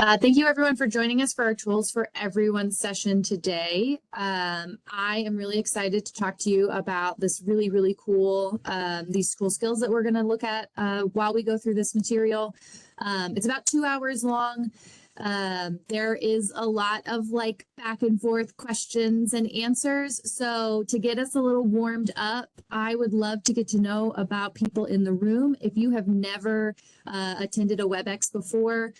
Thank you everyone for joining us for our Tools for Everyone session today. I am really excited to talk to you about this really cool, these cool skills that we're going to look at while we go through this material. It's about 2 hours long. There is a lot of like back and forth questions and answers. So to get us a little warmed up, I would love to get to know about people in the room. If you have never attended a WebEx before,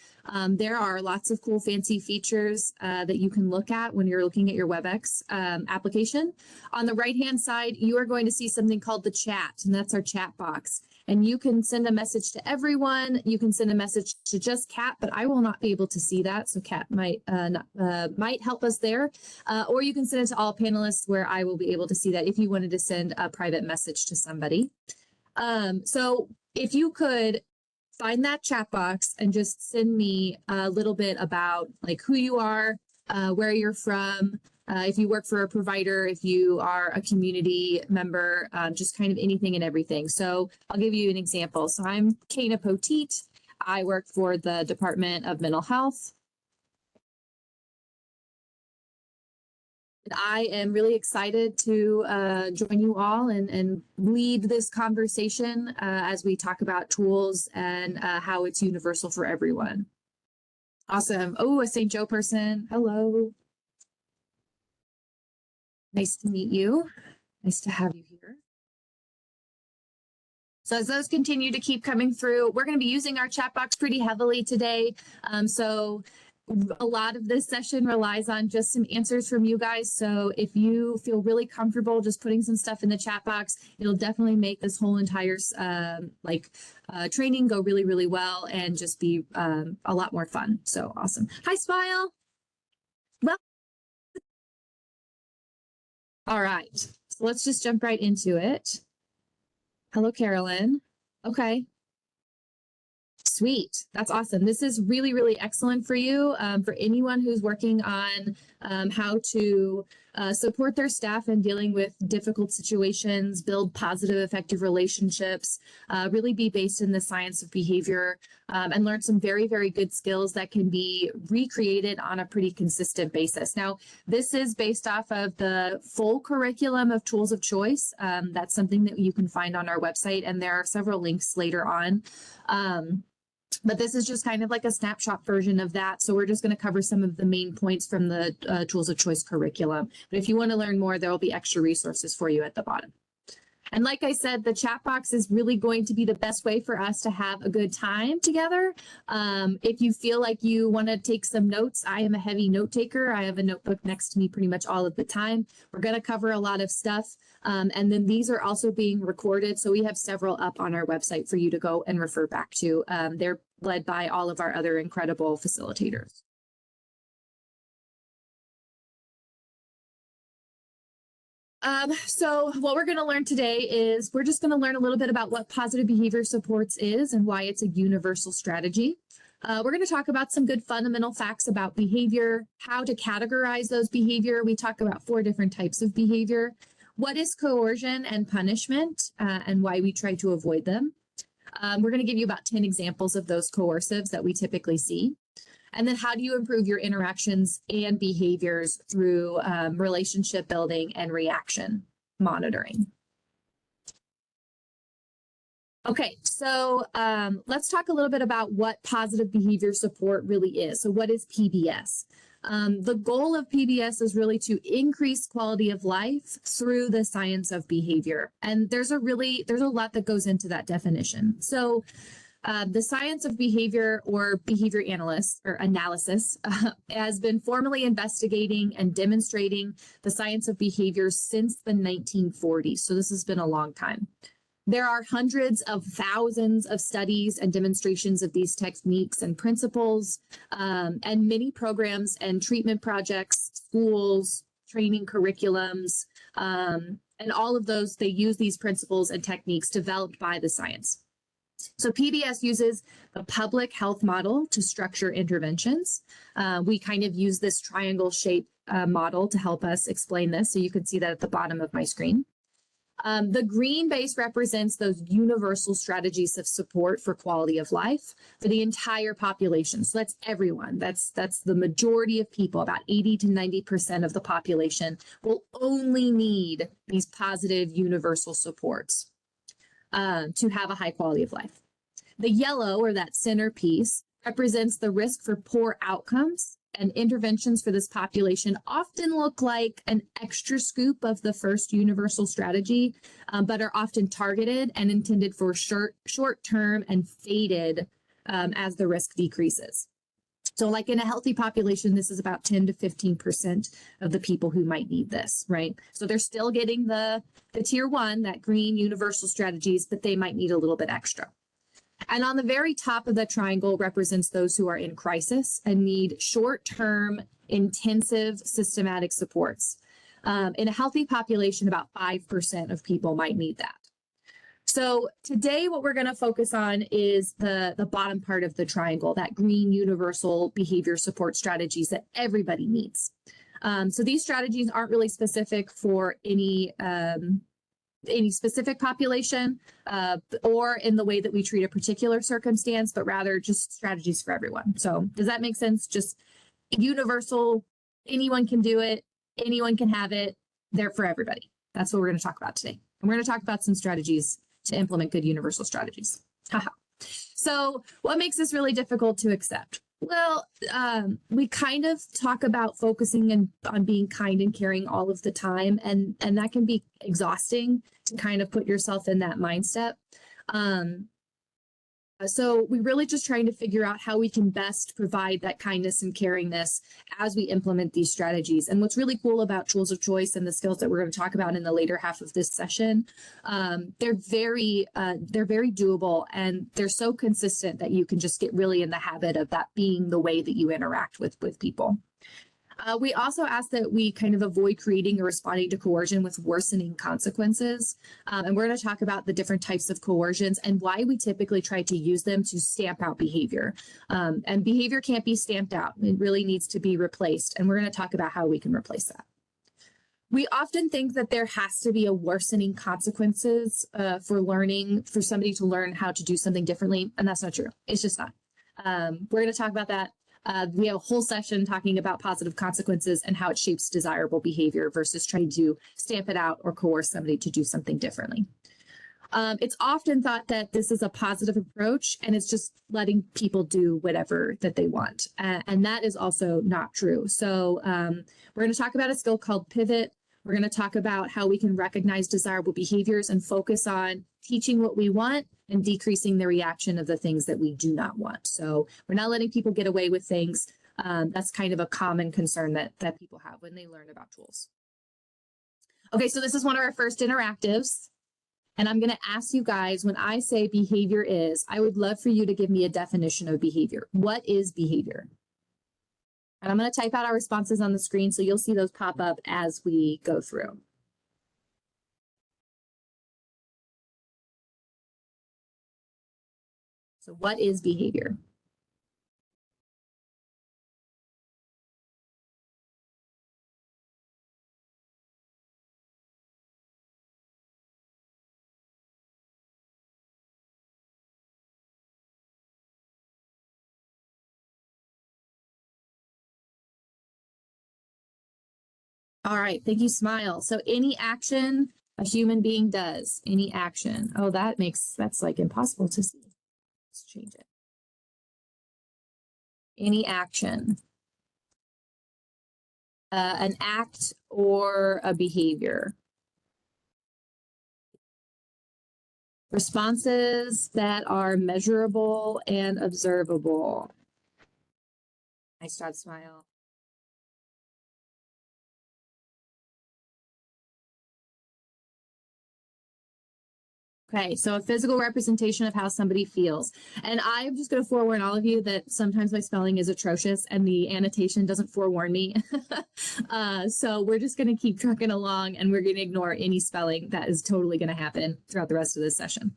there are lots of cool fancy features that you can look at when you're looking at your WebEx application. On the right-hand side, you are going to see something called the chat, and that's our chat box. And you can send a message to everyone. You can send a message to just Kat, but I will not be able to see that. So Kat might help us there. Or you can send it to all panelists where I will be able to see that if you wanted to send a private message to somebody. So if you could find that chat box and just send me a little bit about like who you are, where you're from, if you work for a provider, if you are a community member, just kind of anything and everything. So I'll give you an example. So I'm Kana Poteet. I work for the Department of Mental Health. I am really excited to join you all and lead this conversation as we talk about tools and how it's universal for everyone. Awesome. Oh, a St. Joe person. Hello. Nice to meet you. Nice to have you here. So as those continue to keep coming through, we're going to be using our chat box pretty heavily today. So a lot of this session relies on just some answers from you guys. So if you feel really comfortable just putting some stuff in the chat box, it'll definitely make this whole entire training go really well and just be a lot more fun. So awesome. Hi, Smile. Well, all right. So let's just jump right into it. Hello, Carolyn. Okay. Sweet. That's awesome. This is really excellent for you, for anyone who's working on how to support their staff in dealing with difficult situations, build positive, effective relationships, really be based in the science of behavior, and learn some very good skills that can be recreated on a pretty consistent basis. Now, this is based off of the full curriculum of Tools of Choice. That's something that you can find on our website, and there are several links later on. But this is just kind of like a snapshot version of that. So we're just going to cover some of the main points from the Tools of Choice curriculum. But if you want to learn more, there will be extra resources for you at the bottom. And like I said, the chat box is really going to be the best way for us to have a good time together. If you feel like you want to take some notes, I am a heavy note taker. I have a notebook next to me pretty much all of the time. We're going to cover a lot of stuff. And then these are also being recorded. So we have several up on our website for you to go and refer back to. They're led by all of our other incredible facilitators. So what we're going to learn today is we're just going to learn a little bit about what positive behavior supports is and why it's a universal strategy. We're going to talk about some good fundamental facts about behavior, how to categorize those behavior. We talk about 4 different types of behavior. What is coercion and punishment, and why we try to avoid them. We're going to give you about 10 examples of those coercives that we typically see. And then how do you improve your interactions and behaviors through relationship building and reaction monitoring? Okay, so let's talk a little bit about what positive behavior support really is. So what is PBS? The goal of PBS is really to increase quality of life through the science of behavior. And there's a lot that goes into that definition. So the science of behavior, or behavior analysis, has been formally investigating and demonstrating the science of behavior since the 1940s. So this has been a long time. There are hundreds of thousands of studies and demonstrations of these techniques and principles, and many programs and treatment projects, schools, training curriculums, and all of those, they use these principles and techniques developed by the science. So PBS uses the public health model to structure interventions. We kind of use this triangle shape model to help us explain this. So you can see that at the bottom of my screen. The green base represents those universal strategies of support for quality of life for the entire population. So that's everyone. That's the majority of people. About 80 to 90% of the population will only need these positive universal supports to have a high quality of life. The yellow, or that center piece, represents the risk for poor outcomes, and interventions for this population often look like an extra scoop of the first universal strategy, but are often targeted and intended for short-term and faded as the risk decreases. So like in a healthy population, this is about 10 to 15% of the people who might need this, right? So they're still getting the tier one, that green universal strategies, but they might need a little bit extra. And on the very top of the triangle represents those who are in crisis and need short-term, intensive, systematic supports. In a healthy population, about 5% of people might need that. So today, what we're going to focus on is the bottom part of the triangle, that green universal behavior support strategies that everybody needs. So these strategies aren't really specific for any specific population or in the way that we treat a particular circumstance, but rather just strategies for everyone. So does that make sense? Just universal, anyone can do it, anyone can have it, they're for everybody. That's what we're going to talk about today. And we're going to talk about some strategies to implement good universal strategies. So what makes this really difficult to accept? Well, we kind of talk about focusing on being kind and caring all of the time, and that can be exhausting to kind of put yourself in that mindset. So we're really just trying to figure out how we can best provide that kindness and caringness as we implement these strategies. And what's really cool about tools of choice and the skills that we're going to talk about in the later half of this session, they're very doable, and they're so consistent that you can just get really in the habit of that being the way that you interact with people. We also ask that we kind of avoid creating or responding to coercion with worsening consequences. And we're going to talk about the different types of coercions and why we typically try to use them to stamp out behavior. And behavior can't be stamped out. It really needs to be replaced. And we're going to talk about how we can replace that. We often think that there has to be a worsening consequences for somebody to learn how to do something differently. And that's not true. It's just not. We're going to talk about that. We have a whole session talking about positive consequences and how it shapes desirable behavior versus trying to stamp it out or coerce somebody to do something differently. It's often thought that this is a positive approach and it's just letting people do whatever that they want. And that is also not true. So we're going to talk about a skill called pivot. We're going to talk about how we can recognize desirable behaviors and focus on teaching what we want and decreasing the reaction of the things that we do not want. So we're not letting people get away with things. That's kind of a common concern that people have when they learn about tools. Okay, so this is one of our first interactives. And I'm going to ask you guys, when I say behavior is, I would love for you to give me a definition of behavior. What is behavior? And I'm going to type out our responses on the screen so you'll see those pop up as we go through. So what is behavior? All right, thank you, Smile. So any action a human being does, any action. Oh, that's like impossible to see. Let's change it. Any action. An act or a behavior. Responses that are measurable and observable. Nice job, Smile. Okay, so a physical representation of how somebody feels. And I'm just going to forewarn all of you that sometimes my spelling is atrocious and the annotation doesn't forewarn me. So we're just going to keep trucking along and we're going to ignore any spelling that is totally going to happen throughout the rest of this session.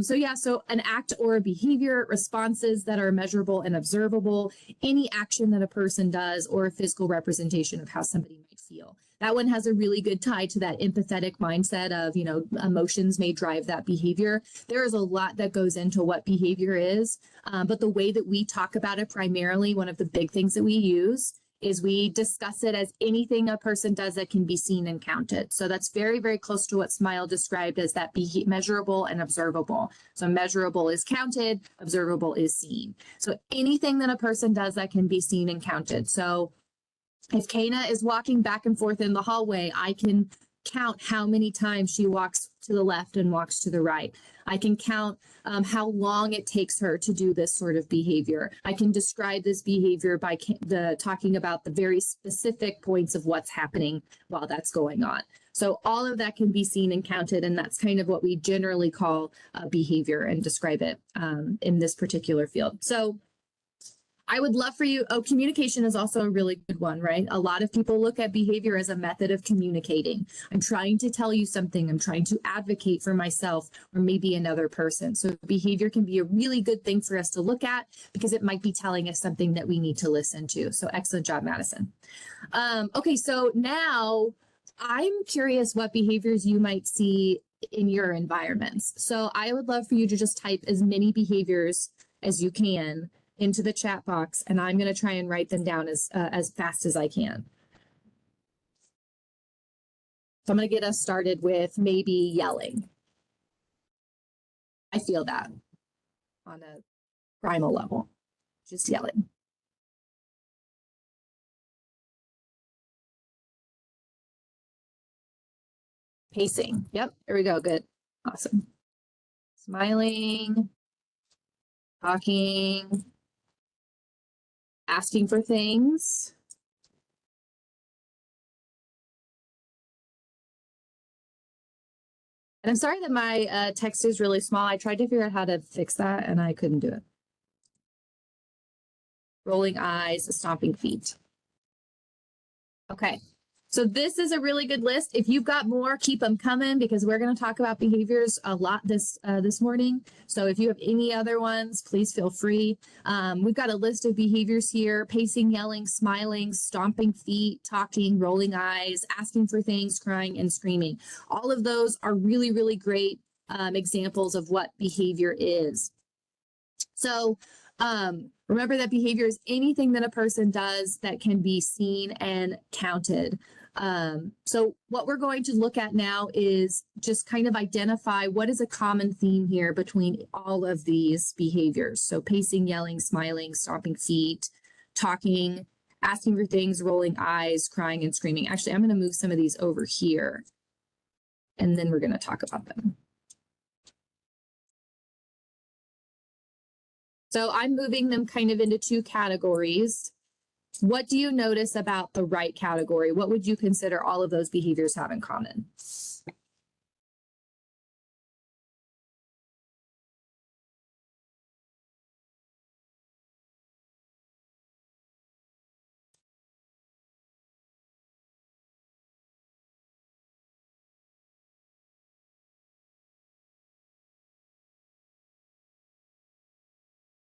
So an act or a behavior, responses that are measurable and observable, any action that a person does, or a physical representation of how somebody might feel. That one has a really good tie to that empathetic mindset of, emotions may drive that behavior. There is a lot that goes into what behavior is, but the way that we talk about it primarily, one of the big things that we use is we discuss it as anything a person does that can be seen and counted. So that's very, very close to what Smile described as that measurable and observable. So measurable is counted, observable is seen. So anything that a person does that can be seen and counted. So if Kana is walking back and forth in the hallway, I can count how many times she walks to the left and walks to the right. I can count how long it takes her to do this sort of behavior. I can describe this behavior by talking about the very specific points of what's happening while that's going on. So all of that can be seen and counted, and that's kind of what we generally call behavior and describe it in this particular field. So I would love for you. Oh, communication is also a really good one, right? A lot of people look at behavior as a method of communicating. I'm trying to tell you something. I'm trying to advocate for myself or maybe another person. So behavior can be a really good thing for us to look at because it might be telling us something that we need to listen to. So excellent job, Madison. Okay, so now I'm curious what behaviors you might see in your environments. So I would love for you to just type as many behaviors as you can into the chat box, and I'm going to try and write them down as fast as I can. So I'm going to get us started with maybe yelling. I feel that on a primal level, just yelling. Pacing. Yep, there we go. Good. Awesome. Smiling, talking, asking for things. And I'm sorry that my text is really small. I tried to figure out how to fix that and I couldn't do it. Rolling eyes, stomping feet. Okay. So this is a really good list. If you've got more, keep them coming because we're going to talk about behaviors a lot this morning. So if you have any other ones, please feel free. We've got a list of behaviors here: pacing, yelling, smiling, stomping feet, talking, rolling eyes, asking for things, crying, and screaming. All of those are really, really great examples of what behavior is. So remember that behavior is anything that a person does that can be seen and counted. So what we're going to look at now is just kind of identify what is a common theme here between all of these behaviors. So pacing, yelling, smiling, stomping feet, talking, asking for things, rolling eyes, crying, and screaming. Actually, I'm going to move some of these over here, and then we're going to talk about them. So I'm moving them kind of into two categories. What do you notice about the right category? What would you consider all of those behaviors have in common?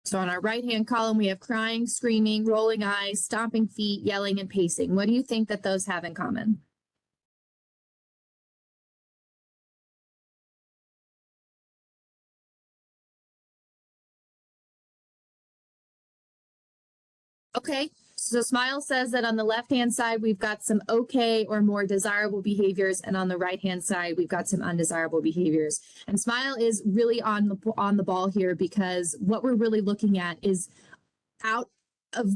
So on our right-hand column, we have crying, screaming, rolling eyes, stomping feet, yelling, and pacing. What do you think that those have in common? Okay, so Smile says that on the left-hand side, we've got some okay or more desirable behaviors, and on the right-hand side, we've got some undesirable behaviors. And Smile is really on the ball here because what we're really looking at is out of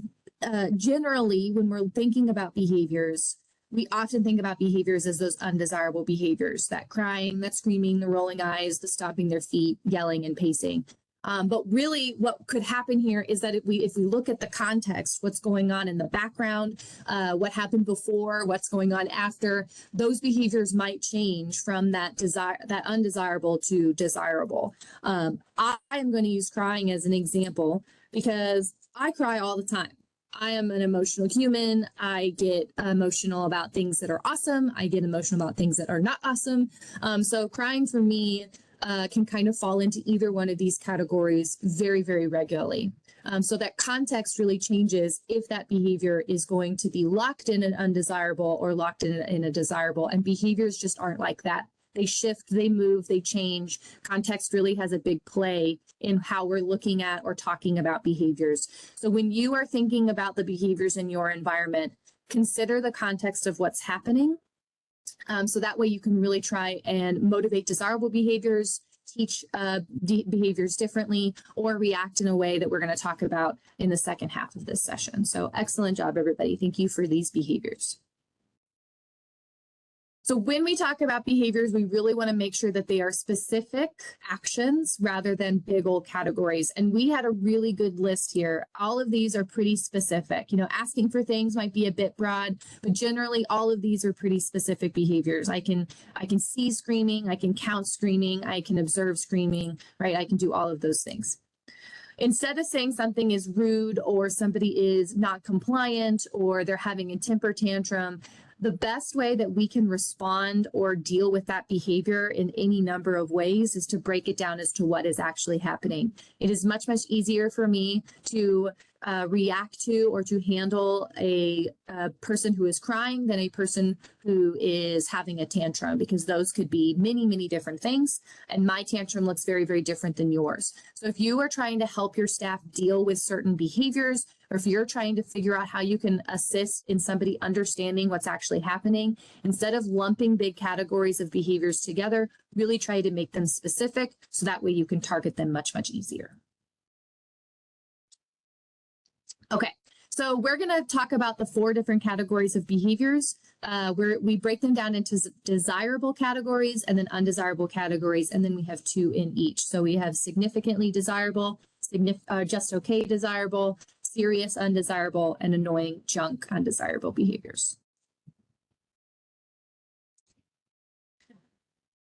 generally when we're thinking about behaviors, we often think about behaviors as those undesirable behaviors: that crying, that screaming, the rolling eyes, the stomping their feet, yelling, and pacing. But really what could happen here is that if we look at the context, what's going on in the background, what happened before, what's going on after, those behaviors might change from that undesirable to desirable. I am going to use crying as an example because I cry all the time. I am an emotional human. I get emotional about things that are awesome. I get emotional about things that are not awesome. So crying for me can kind of fall into either one of these categories very, very regularly. So that context really changes if that behavior is going to be locked in an undesirable or locked in a desirable, and behaviors just aren't like that. They shift, they move, they change. Context really has a big play in how we're looking at or talking about behaviors. So when you are thinking about the behaviors in your environment, consider the context of what's happening. So that way you can really try and motivate desirable behaviors, teach behaviors differently, or react in a way that we're going to talk about in the second half of this session. So excellent job, everybody. Thank you for these behaviors. So when we talk about behaviors, we really want to make sure that they are specific actions rather than big old categories. And we had a really good list here. All of these are pretty specific. You know, asking for things might be a bit broad, but generally all of these are pretty specific behaviors. I can see screaming, I can count screaming, I can observe screaming, right? I can do all of those things. Instead of saying something is rude or somebody is not compliant or they're having a temper tantrum, the best way that we can respond or deal with that behavior in any number of ways is to break it down as to what is actually happening. It is much, much easier for me to react to or to handle a person who is crying than a person who is having a tantrum, because those could be many, many different things. And my tantrum looks very, very different than yours. So if you are trying to help your staff deal with certain behaviors, or if you're trying to figure out how you can assist in somebody understanding what's actually happening, instead of lumping big categories of behaviors together, really try to make them specific so that way you can target them much, much easier. Okay, so we're going to talk about the 4 different categories of behaviors. We break them down into desirable categories and then undesirable categories, and then we have 2 in each. So we have significantly desirable, just okay desirable, serious undesirable, and annoying junk undesirable behaviors.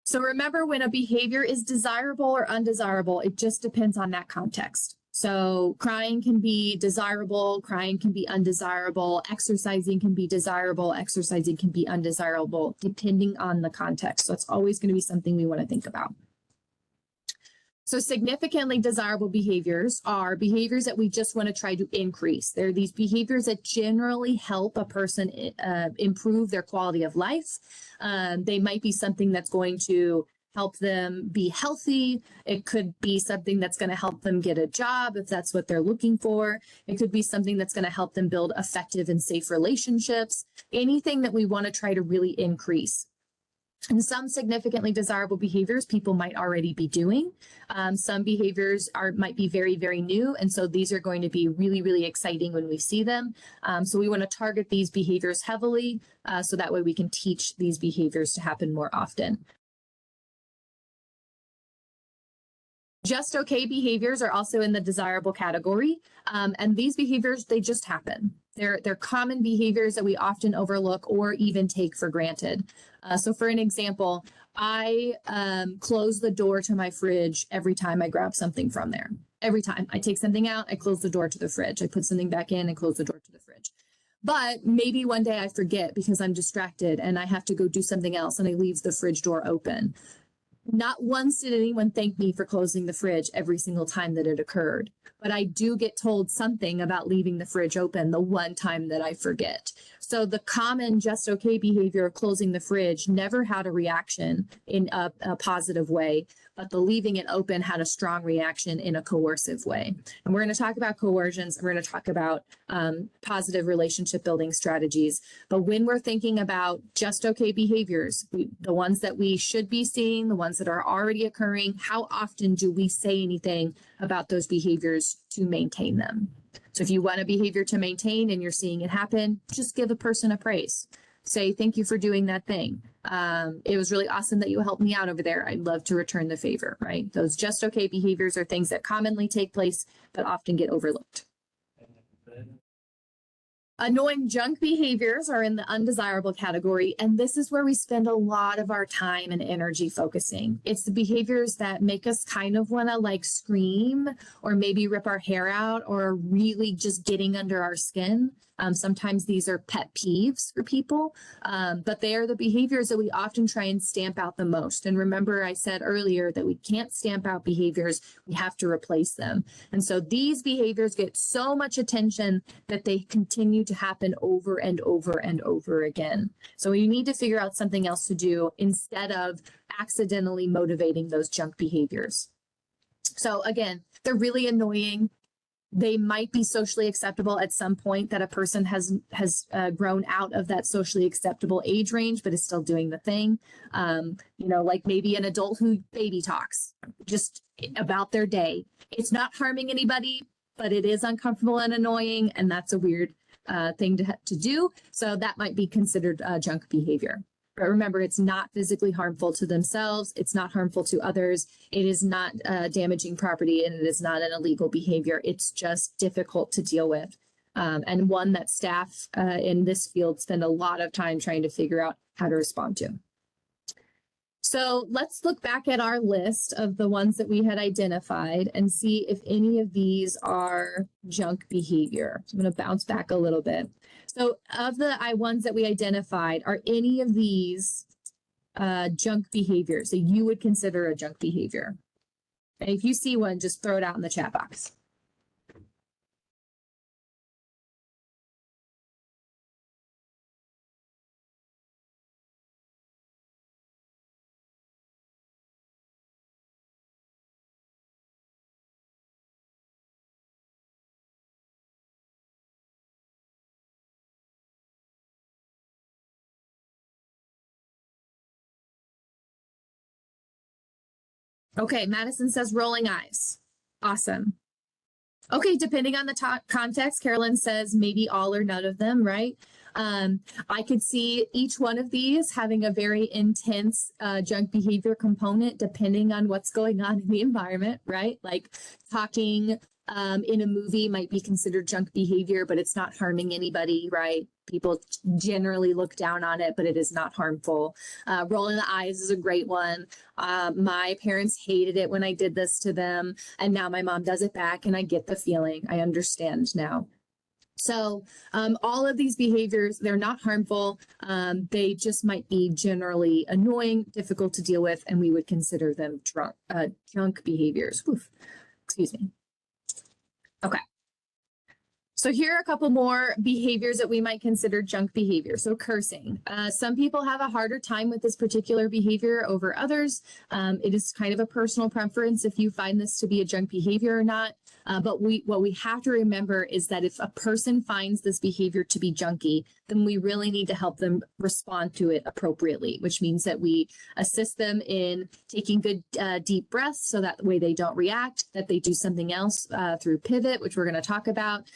So remember, when a behavior is desirable or undesirable, it just depends on that context. So crying can be desirable, crying can be undesirable, exercising can be desirable, exercising can be undesirable, depending on the context. So it's always going to be something we want to think about. So significantly desirable behaviors are behaviors that we just want to try to increase. They're these behaviors that generally help a person improve their quality of life. They might be something that's going to help them be healthy. It could be something that's going to help them get a job if that's what they're looking for. It could be something that's going to help them build effective and safe relationships. Anything that we want to try to really increase. And some significantly desirable behaviors people might already be doing. Some behaviors might be very, very new. And so these are going to be really, really exciting when we see them. So we want to target these behaviors heavily so that way we can teach these behaviors to happen more often. Just okay behaviors are also in the desirable category. And these behaviors, they just happen. They're common behaviors that we often overlook or even take for granted. So for an example, I close the door to my fridge every time I grab something from there. Every time I take something out, I close the door to the fridge. I put something back in and close the door to the fridge. But maybe one day I forget because I'm distracted and I have to go do something else and I leave the fridge door open. Not once did anyone thank me for closing the fridge every single time that it occurred, but I do get told something about leaving the fridge open the one time that I forget. So the common just okay behavior of closing the fridge never had a reaction in a positive way, but the leaving it open had a strong reaction in a coercive way. And we're going to talk about coercions. We're going to talk about positive relationship building strategies. But when we're thinking about just okay behaviors, the ones that we should be seeing, the ones that are already occurring, how often do we say anything about those behaviors to maintain them? So if you want a behavior to maintain and you're seeing it happen, just give a person a praise. Say, thank you for doing that thing. It was really awesome that you helped me out over there. I'd love to return the favor, right? Those just okay behaviors are things that commonly take place, but often get overlooked. Annoying junk behaviors are in the undesirable category, and this is where we spend a lot of our time and energy focusing. It's the behaviors that make us kind of want to like scream or maybe rip our hair out or really just getting under our skin. Sometimes these are pet peeves for people, but they are the behaviors that we often try and stamp out the most. And remember, I said earlier that we can't stamp out behaviors, we have to replace them. And so these behaviors get so much attention that they continue to happen over and over and over again. So you need to figure out something else to do instead of accidentally motivating those junk behaviors. So again, they're really annoying. They might be socially acceptable at some point that a person has grown out of that socially acceptable age range, but is still doing the thing. Like maybe an adult who baby talks just about their day. It's not harming anybody, but it is uncomfortable and annoying, and that's a weird thing to do. So that might be considered junk behavior. But remember, it's not physically harmful to themselves. It's not harmful to others. It is not damaging property, and it is not an illegal behavior. It's just difficult to deal with. And one that staff in this field spend a lot of time trying to figure out how to respond to. So let's look back at our list of the ones that we had identified and see if any of these are junk behavior. So I'm going to bounce back a little bit. So of the ones that we identified, are any of these junk behaviors that you would consider a junk behavior? And if you see one, just throw it out in the chat box. Okay, Madison says rolling eyes. Awesome. Okay, depending on the context, Carolyn says maybe all or none of them, right? I could see each one of these having a very intense junk behavior component depending on what's going on in the environment, right? Like talking in a movie might be considered junk behavior, but it's not harming anybody, right? People generally look down on it, but it is not harmful. Rolling the eyes is a great one. My parents hated it when I did this to them, and now my mom does it back, and I get the feeling. I understand now. So all of these behaviors, they're not harmful. They just might be generally annoying, difficult to deal with, and we would consider them junk behaviors. Oof. Excuse me. Okay. So here are a couple more behaviors that we might consider junk behavior. So cursing. Some people have a harder time with this particular behavior over others. It is kind of a personal preference if you find this to be a junk behavior or not. But what we have to remember is that if a person finds this behavior to be junky, then we really need to help them respond to it appropriately, which means that we assist them in taking good deep breaths so that way they don't react, that they do something else through pivot, which we're going to talk about,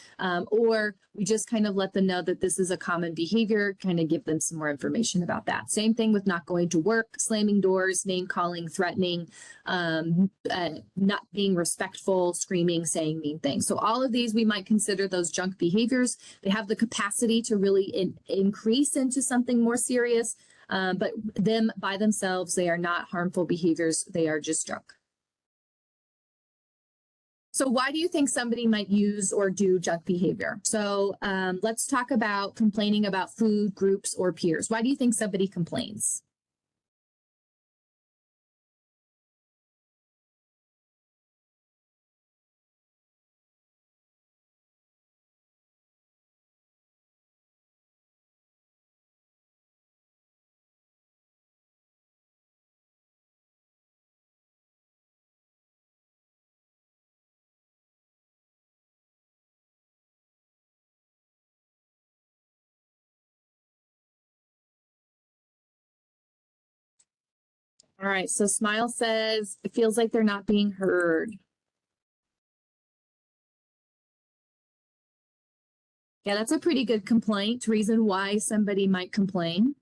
or we just kind of let them know that this is a common behavior, kind of give them some more information about that. Same thing with not going to work, slamming doors, name calling, threatening, not being respectful, screaming, saying mean things. So all of these we might consider those junk behaviors. They have the capacity to really increase into something more serious, but them by themselves, they are not harmful behaviors. They are just junk. So why do you think somebody might use or do junk behavior? So let's talk about complaining about food, groups, or peers. Why do you think somebody complains? All right, so Smile says it feels like they're not being heard. Yeah, that's a pretty good complaint, reason why somebody might complain.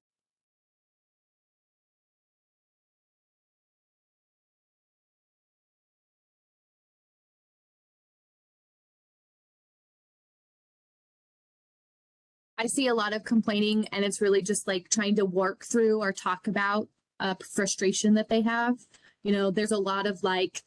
I see a lot of complaining, and it's really just like trying to work through or talk about frustration that they have. You know, there's a lot of like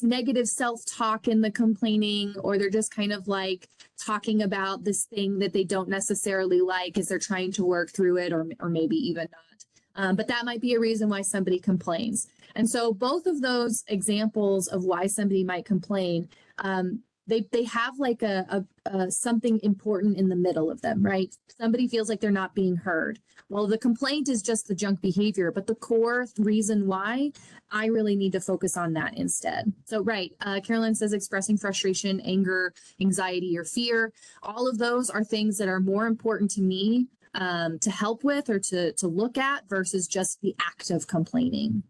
negative self-talk in the complaining, or they're just kind of like talking about this thing that they don't necessarily like as they're trying to work through it, or maybe even not. But that might be a reason why somebody complains. And so both of those examples of why somebody might complain, they have like a something important in the middle of them, right? Somebody feels like they're not being heard. Well, the complaint is just the junk behavior, but the core reason why, I really need to focus on that instead. So, right, Carolyn says expressing frustration, anger, anxiety, or fear. All of those are things that are more important to me to help with or to look at versus just the act of complaining.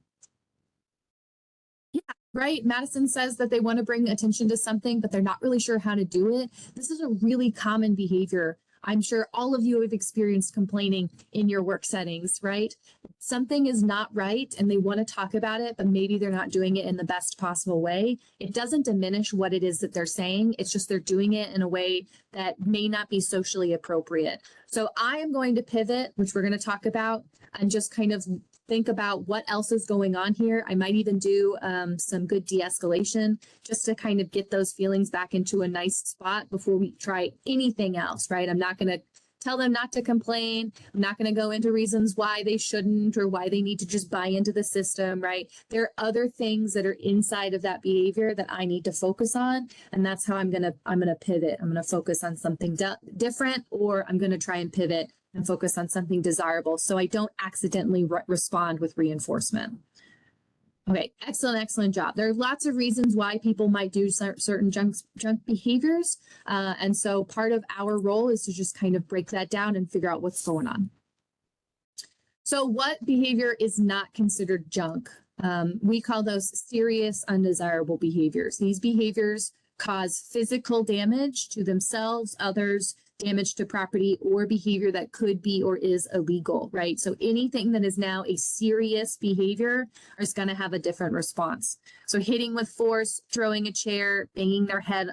Yeah, right. Madison says that they want to bring attention to something, but they're not really sure how to do it. This is a really common behavior. I'm sure all of you have experienced complaining in your work settings, right? Something is not right and they want to talk about it, but maybe they're not doing it in the best possible way. It doesn't diminish what it is that they're saying. It's just they're doing it in a way that may not be socially appropriate. So I am going to pivot, which we're going to talk about, and just kind of think about what else is going on here. I might even do some good de-escalation just to kind of get those feelings back into a nice spot before we try anything else, right? I'm not going to tell them not to complain. I'm not going to go into reasons why they shouldn't or why they need to just buy into the system, right? There are other things that are inside of that behavior that I need to focus on. And that's how I'm going to pivot. I'm going to focus on something different, or I'm going to try and pivot and focus on something desirable so I don't accidentally respond with reinforcement. Okay, excellent job. There are lots of reasons why people might do certain junk behaviors. And so part of our role is to just kind of break that down and figure out what's going on. So what behavior is not considered junk? We call those serious undesirable behaviors. These behaviors cause physical damage to themselves, others, damage to property, or behavior that could be or is illegal, right? So anything that is now a serious behavior is going to have a different response. So hitting with force, throwing a chair, banging their head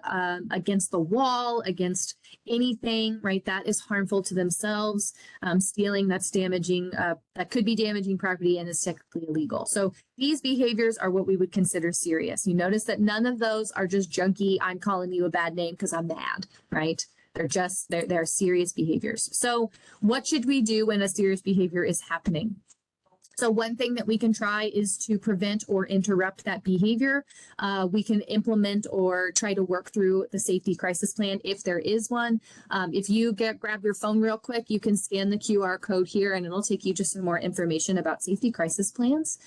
against the wall, against anything, right? That is harmful to themselves. Stealing, that's damaging, that could be damaging property and is technically illegal. So these behaviors are what we would consider serious. You notice that none of those are just junky, I'm calling you a bad name because I'm mad, right? They're serious behaviors. So what should we do when a serious behavior is happening? So one thing that we can try is to prevent or interrupt that behavior. We can implement or try to work through the safety crisis plan if there is one. If you grab your phone real quick, you can scan the QR code here and it'll take you to some more information about safety crisis plans.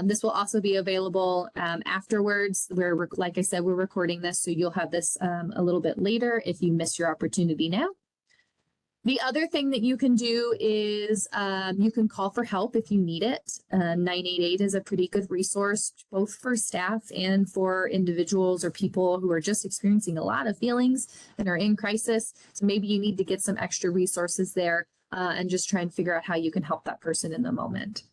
This will also be available afterwards, where like I said, we're recording this, so you'll have this a little bit later if you miss your opportunity now. The other thing that you can do is you can call for help if you need it. 988 is a pretty good resource, both for staff and for individuals or people who are just experiencing a lot of feelings and are in crisis. So maybe you need to get some extra resources there and just try and figure out how you can help that person in the moment.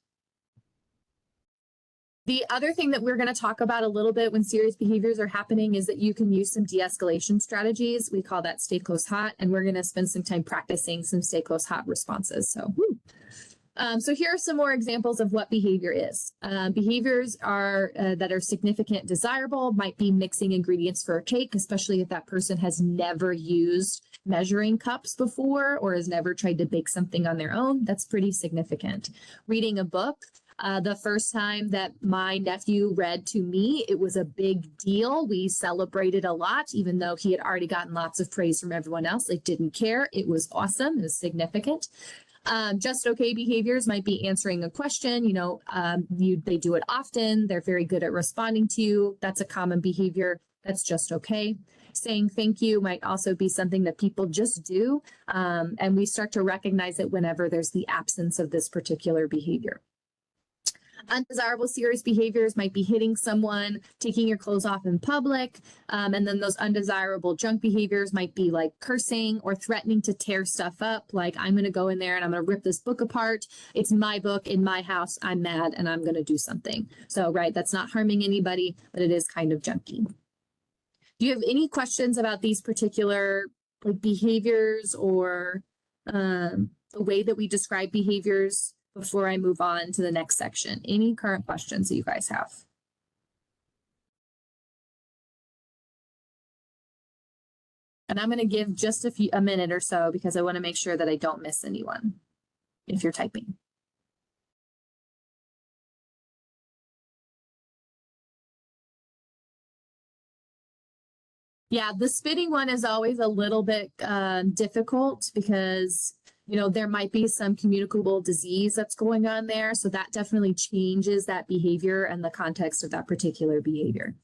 The other thing that we're going to talk about a little bit when serious behaviors are happening is that you can use some de-escalation strategies. We call that stay close hot, and we're going to spend some time practicing some stay close hot responses. So here are some more examples of what behavior is. Behaviors are that are significant, desirable, might be mixing ingredients for a cake, especially if that person has never used measuring cups before or has never tried to bake something on their own. That's pretty significant. Reading a book. The first time that my nephew read to me, it was a big deal. We celebrated a lot, even though he had already gotten lots of praise from everyone else. They didn't care. It was awesome. It was significant. Just okay behaviors might be answering a question. They do it often. They're very good at responding to you. That's a common behavior. That's just okay. Saying thank you might also be something that people just do. And we start to recognize it whenever there's the absence of this particular behavior. Undesirable serious behaviors might be hitting someone, taking your clothes off in public, and then those undesirable junk behaviors might be like cursing or threatening to tear stuff up, like I'm going to go in there and I'm going to rip this book apart. It's my book in my house. I'm mad and I'm going to do something. So, right, that's not harming anybody, but it is kind of junky. Do you have any questions about these particular behaviors or the way that we describe behaviors before I move on to the next section? Any current questions that you guys have? And I'm going to give just a minute or so because I want to make sure that I don't miss anyone if you're typing. Yeah, the spitting one is always a little bit difficult because, you know, there might be some communicable disease that's going on there. So that definitely changes that behavior and the context of that particular behavior.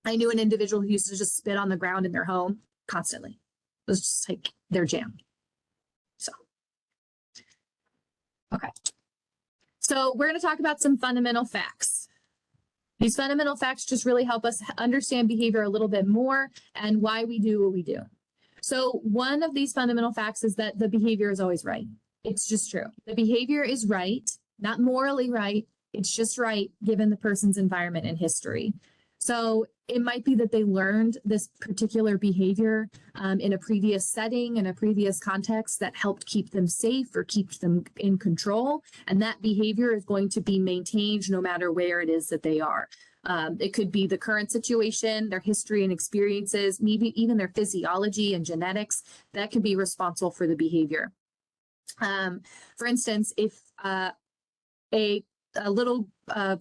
I knew an individual who used to just spit on the ground in their home constantly. It was just like their jam. So, okay. So we're going to talk about some fundamental facts. These fundamental facts just really help us understand behavior a little bit more and why we do what we do. So one of these fundamental facts is that the behavior is always right. It's just true. The behavior is right, not morally right. It's just right given the person's environment and history. So it might be that they learned this particular behavior in a previous setting, in a previous context that helped keep them safe or keep them in control. And that behavior is going to be maintained no matter where it is that they are. It could be the current situation, their history and experiences, maybe even their physiology and genetics that can be responsible for the behavior. For instance, if a little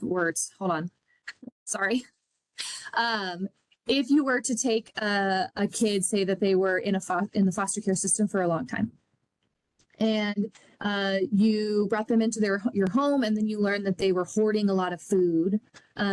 words, hold on, sorry. If you were to take a kid, say that they were in the foster care system for a long time, and you brought them into your home, and then you learned that they were hoarding a lot of food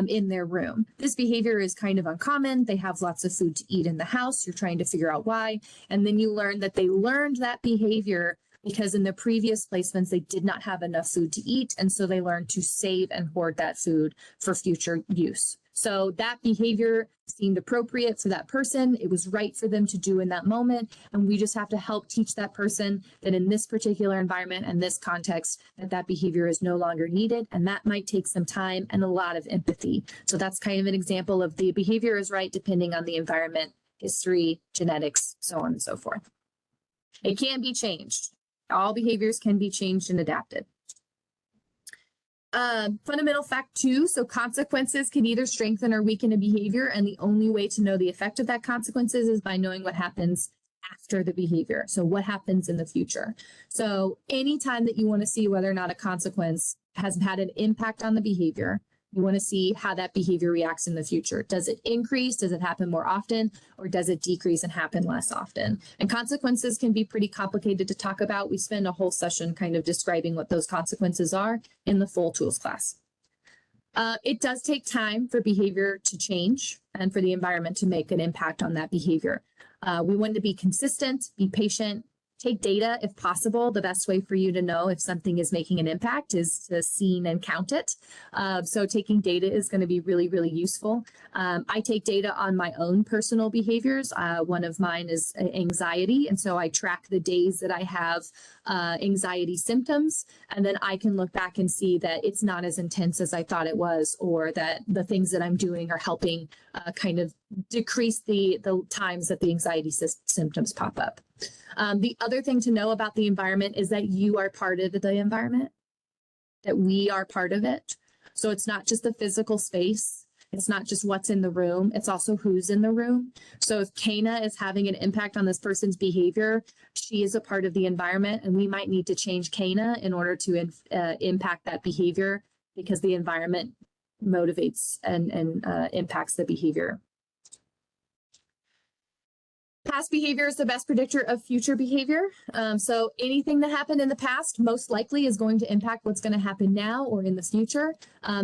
in their room. This behavior is kind of uncommon. They have lots of food to eat in the house. You're trying to figure out why, and then you learn that they learned that behavior because in the previous placements they did not have enough food to eat, and so they learned to save and hoard that food for future use. So that behavior seemed appropriate for that person. It was right for them to do in that moment. And we just have to help teach that person that in this particular environment and this context, that behavior is no longer needed. And that might take some time and a lot of empathy. So that's kind of an example of the behavior is right depending on the environment, history, genetics, so on and so forth. It can be changed. All behaviors can be changed and adapted. Fundamental fact 2, so consequences can either strengthen or weaken a behavior, and the only way to know the effect of that consequences is by knowing what happens after the behavior. So what happens in the future. So anytime that you want to see whether or not a consequence has had an impact on the behavior, you want to see how that behavior reacts in the future. Does it increase? Does it happen more often? Or does it decrease and happen less often? And consequences can be pretty complicated to talk about. We spend a whole session kind of describing what those consequences are in the full tools class. It does take time for behavior to change and for the environment to make an impact on that behavior. We want to be consistent, be patient, take data if possible. The best way for you to know if something is making an impact is to see and count it. So taking data is going to be really, really useful. I take data on my own personal behaviors. One of mine is anxiety. And so I track the days that I have anxiety symptoms. And then I can look back and see that it's not as intense as I thought it was, or that the things that I'm doing are helping kind of decrease the times that the anxiety symptoms pop up. The other thing to know about the environment is that you are part of the environment, that we are part of it. So it's not just the physical space. It's not just what's in the room. It's also who's in the room. So if Kana is having an impact on this person's behavior, she is a part of the environment, and we might need to change Kana in order to impact that behavior because the environment motivates and impacts the behavior. Past behavior is the best predictor of future behavior. So anything that happened in the past most likely is going to impact what's going to happen now or in the future.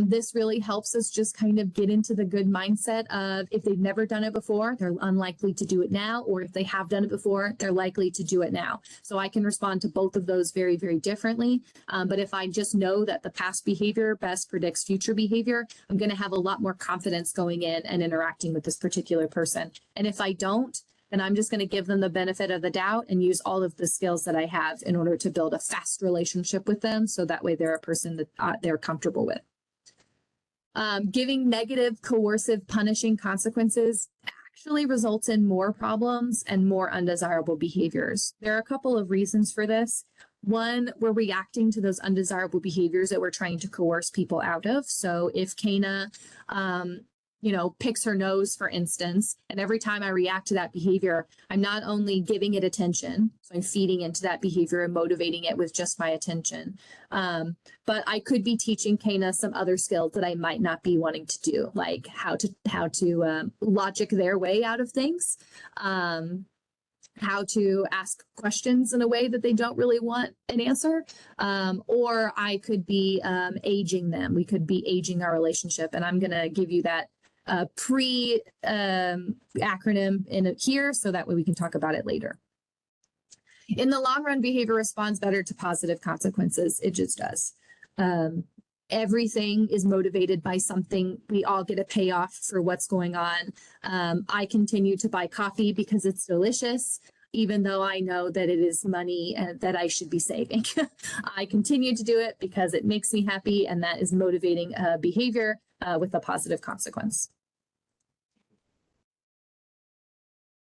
This really helps us just kind of get into the good mindset of if they've never done it before, they're unlikely to do it now, or if they have done it before, they're likely to do it now. So I can respond to both of those very, very differently. But if I just know that the past behavior best predicts future behavior, I'm going to have a lot more confidence going in and interacting with this particular person. And if I don't, then I'm just going to give them the benefit of the doubt and use all of the skills that I have in order to build a fast relationship with them. So that way they're a person that they're comfortable with. Giving negative, coercive, punishing consequences actually results in more problems and more undesirable behaviors. There are a couple of reasons for this. One, we're reacting to those undesirable behaviors that we're trying to coerce people out of. So if Kana, picks her nose, for instance, and every time I react to that behavior, I'm not only giving it attention, so I'm feeding into that behavior and motivating it with just my attention, but I could be teaching Kana some other skills that I might not be wanting to do, like how to logic their way out of things, how to ask questions in a way that they don't really want an answer, or I could be aging them. We could be aging our relationship, and I'm going to give you that acronym in it here, so that way we can talk about it later. In the long run, behavior responds better to positive consequences. It just does. Everything is motivated by something. We all get a payoff for what's going on. I continue to buy coffee because it's delicious, even though I know that it is money that I should be saving. I continue to do it because it makes me happy, and that is motivating behavior with a positive consequence.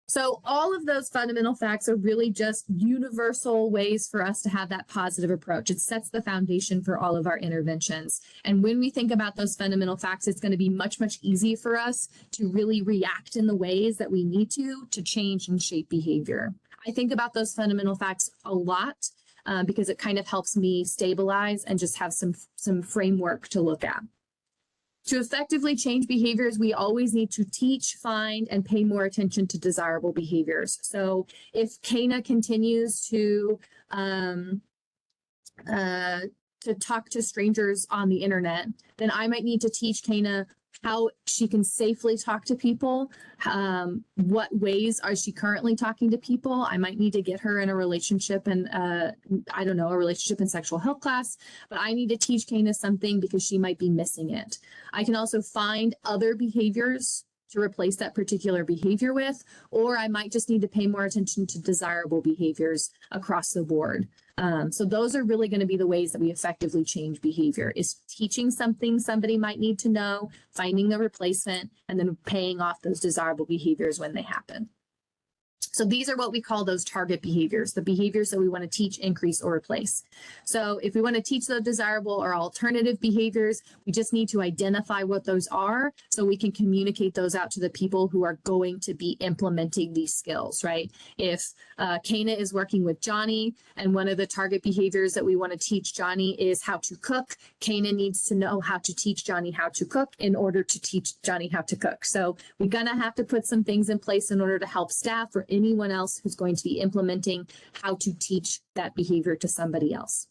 So all of those fundamental facts are really just universal ways for us to have that positive approach. It sets the foundation for all of our interventions. And when we think about those fundamental facts, it's going to be much, much easier for us to really react in the ways that we need to change and shape behavior. I think about those fundamental facts a lot because it kind of helps me stabilize and just have some framework to look at. To effectively change behaviors, we always need to teach, find, and pay more attention to desirable behaviors. So if Kana continues to talk to strangers on the internet, then I might need to teach Kana how she can safely talk to people. What ways are she currently talking to people? I might need to get her in a relationship and a relationship and sexual health class, but I need to teach Kana something because she might be missing it. I can also find other behaviors to replace that particular behavior with, or I might just need to pay more attention to desirable behaviors across the board. So those are really going to be the ways that we effectively change behavior, is teaching something somebody might need to know, finding the replacement, and then paying off those desirable behaviors when they happen. So these are what we call those target behaviors, the behaviors that we want to teach, increase, or replace. So if we want to teach the desirable or alternative behaviors, we just need to identify what those are so we can communicate those out to the people who are going to be implementing these skills, right? If Kana is working with Johnny and one of the target behaviors that we want to teach Johnny is how to cook, Kana needs to know how to teach Johnny how to cook in order to teach Johnny how to cook. So we're going to have to put some things in place in order to help staff or anyone else who's going to be implementing how to teach that behavior to somebody else.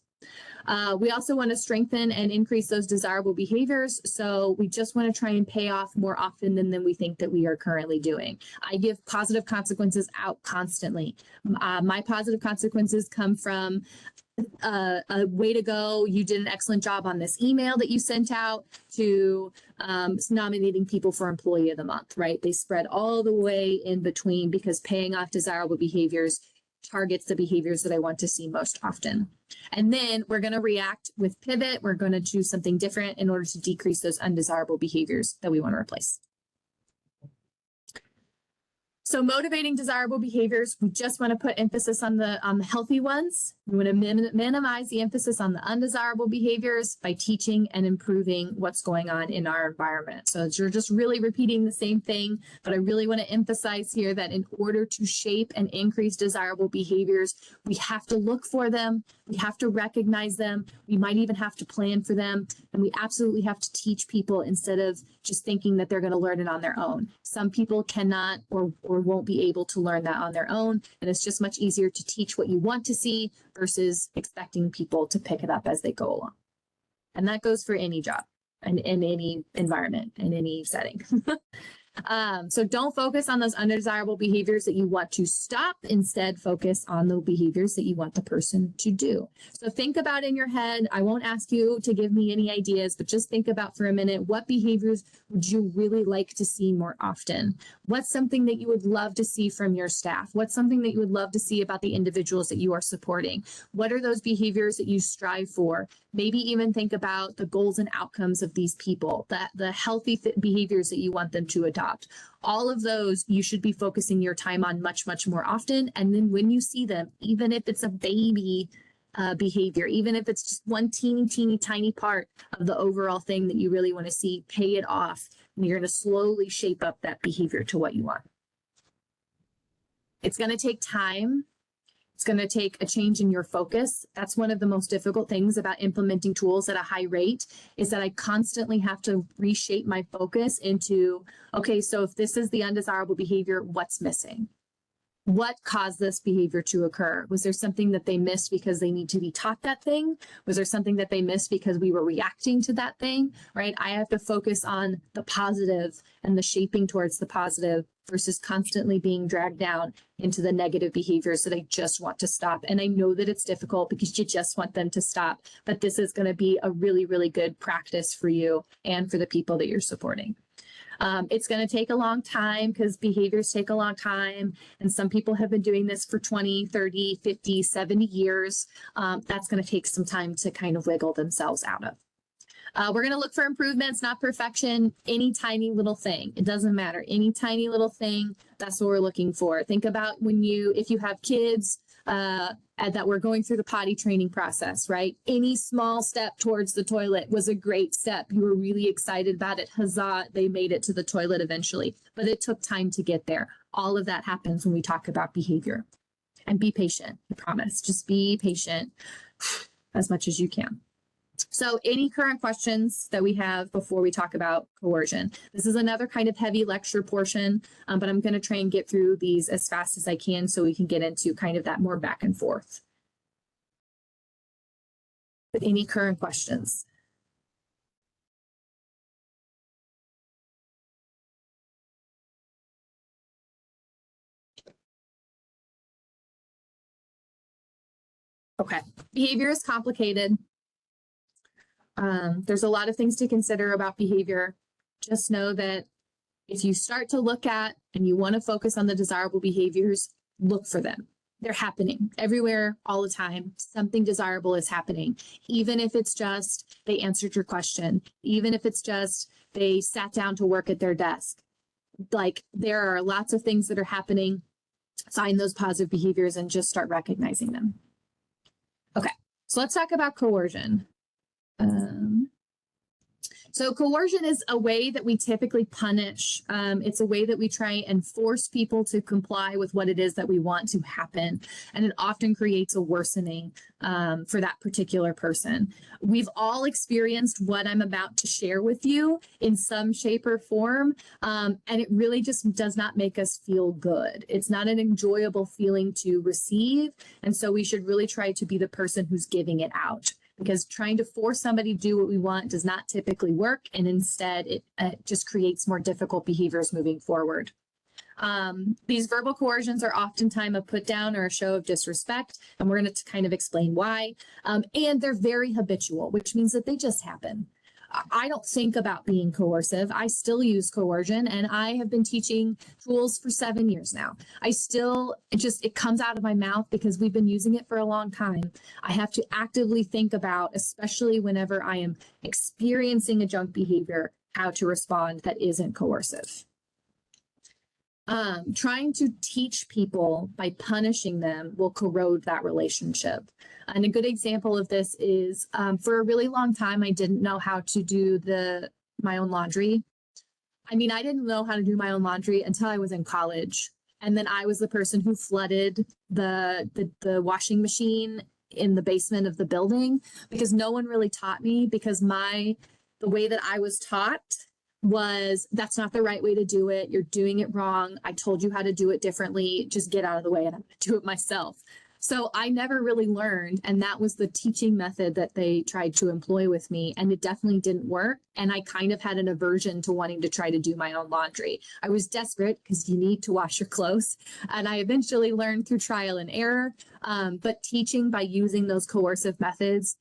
We also want to strengthen and increase those desirable behaviors. So we just want to try and pay off more often than we think that we are currently doing. I give positive consequences out constantly. My positive consequences come from a way to go, you did an excellent job on this email that you sent out, to nominating people for Employee of the Month, right? They spread all the way in between because paying off desirable behaviors targets the behaviors that I want to see most often. And then we're going to react with pivot. We're going to choose something different in order to decrease those undesirable behaviors that we want to replace. So motivating desirable behaviors, we just want to put emphasis on the healthy ones. We want to minimize the emphasis on the undesirable behaviors by teaching and improving what's going on in our environment. So you're just really repeating the same thing, but I really want to emphasize here that in order to shape and increase desirable behaviors, we have to look for them. We have to recognize them. We might even have to plan for them. And we absolutely have to teach people instead of just thinking that they're going to learn it on their own. Some people cannot or won't be able to learn that on their own. And it's just much easier to teach what you want to see versus expecting people to pick it up as they go along. And that goes for any job and in any environment, in any setting. So don't focus on those undesirable behaviors that you want to stop. Instead, focus on the behaviors that you want the person to do. So think about in your head. I won't ask you to give me any ideas, but just think about for a minute, what behaviors would you really like to see more often? What's something that you would love to see from your staff? What's something that you would love to see about the individuals that you are supporting? What are those behaviors that you strive for? Maybe even think about the goals and outcomes of these people, the healthy behaviors that you want them to adopt. All of those you should be focusing your time on much, much more often. And then when you see them, even if it's a baby behavior, even if it's just one teeny tiny part of the overall thing that you really want to see, pay it off and you're going to slowly shape up that behavior to what you want. It's going to take time. It's going to take a change in your focus. That's one of the most difficult things about implementing tools at a high rate, is that I constantly have to reshape my focus into, okay, so if this is the undesirable behavior, what's missing? What caused this behavior to occur? Was there something that they missed because they need to be taught that thing? Was there something that they missed because we were reacting to that thing, right? I have to focus on the positive and the shaping towards the positive versus constantly being dragged down into the negative behaviors that I just want to stop. And I know that it's difficult because you just want them to stop, but this is going to be a really, really good practice for you and for the people that you're supporting. It's going to take a long time because behaviors take a long time. And some people have been doing this for 20, 30, 50, 70 years. That's going to take some time to kind of wiggle themselves out of. We're going to look for improvements, not perfection. Any tiny little thing. It doesn't matter. Any tiny little thing. That's what we're looking for. Think about if you have kids, that we're going through the potty training process, right? Any small step towards the toilet was a great step. You were really excited about it. Huzzah, they made it to the toilet eventually, but it took time to get there. All of that happens when we talk about behavior. And be patient, I promise. Just be patient as much as you can. So any current questions that we have before we talk about coercion? This is another kind of heavy lecture portion, but I'm going to try and get through these as fast as I can so we can get into kind of that more back and forth. But any current questions? Okay, behavior is complicated. There's a lot of things to consider about behavior. Just know that if you start to look at and you want to focus on the desirable behaviors, look for them. They're happening everywhere, all the time. Something desirable is happening. Even if it's just they answered your question, even if it's just they sat down to work at their desk. Like, there are lots of things that are happening. Find those positive behaviors and just start recognizing them. Okay, so let's talk about coercion. So coercion is a way that we typically punish. It's a way that we try and force people to comply with what it is that we want to happen. And it often creates a worsening for that particular person. We've all experienced what I'm about to share with you in some shape or form. And it really just does not make us feel good. It's not an enjoyable feeling to receive. And so we should really try to be the person who's giving it out, because trying to force somebody to do what we want does not typically work. And instead, it just creates more difficult behaviors moving forward. These verbal coercions are oftentimes a put down or a show of disrespect. And we're going to kind of explain why. And they're very habitual, which means that they just happen. I don't think about being coercive. I still use coercion, and I have been teaching tools for 7 years now. It comes out of my mouth because we've been using it for a long time. I have to actively think about, especially whenever I am experiencing a junk behavior, how to respond that isn't coercive. Trying to teach people by punishing them will corrode that relationship. And a good example of this is for a really long time, I didn't know how to do my own laundry. I didn't know how to do my own laundry until I was in college. And then I was the person who flooded the washing machine in the basement of the building because no one really taught me, because the way that I was taught was, that's not the right way to do it. You're doing it wrong. I told you how to do it differently. Just get out of the way and I'm going to do it myself. So I never really learned. And that was the teaching method that they tried to employ with me. And it definitely didn't work. And I kind of had an aversion to wanting to try to do my own laundry. I was desperate because you need to wash your clothes. And I eventually learned through trial and error. But teaching by using those coercive methods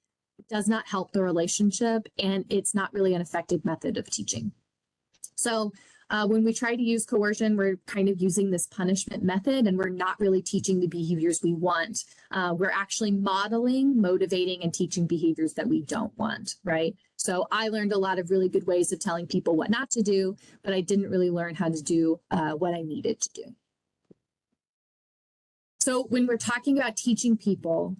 does not help the relationship. And it's not really an effective method of teaching. So when we try to use coercion, we're kind of using this punishment method, and we're not really teaching the behaviors we want. We're actually modeling, motivating, and teaching behaviors that we don't want, right? So I learned a lot of really good ways of telling people what not to do, but I didn't really learn how to do what I needed to do. So when we're talking about teaching people,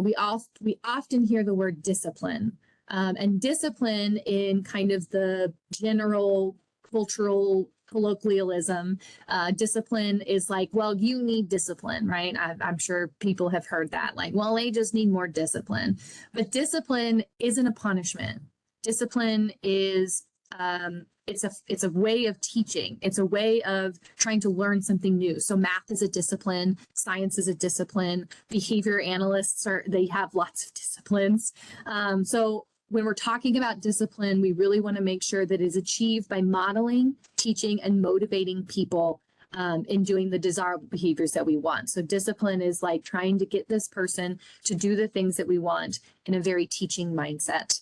we often hear the word discipline. And discipline in kind of the general cultural colloquialism. Discipline is like, well, you need discipline, right? I'm sure people have heard that, like, well, they just need more discipline. But discipline isn't a punishment. Discipline is it's a way of teaching. It's a way of trying to learn something new. So math is a discipline, science is a discipline. Behavior analysts they have lots of disciplines. So when we're talking about discipline, we really want to make sure that it is achieved by modeling, teaching, and motivating people in doing the desirable behaviors that we want. So discipline is like trying to get this person to do the things that we want in a very teaching mindset.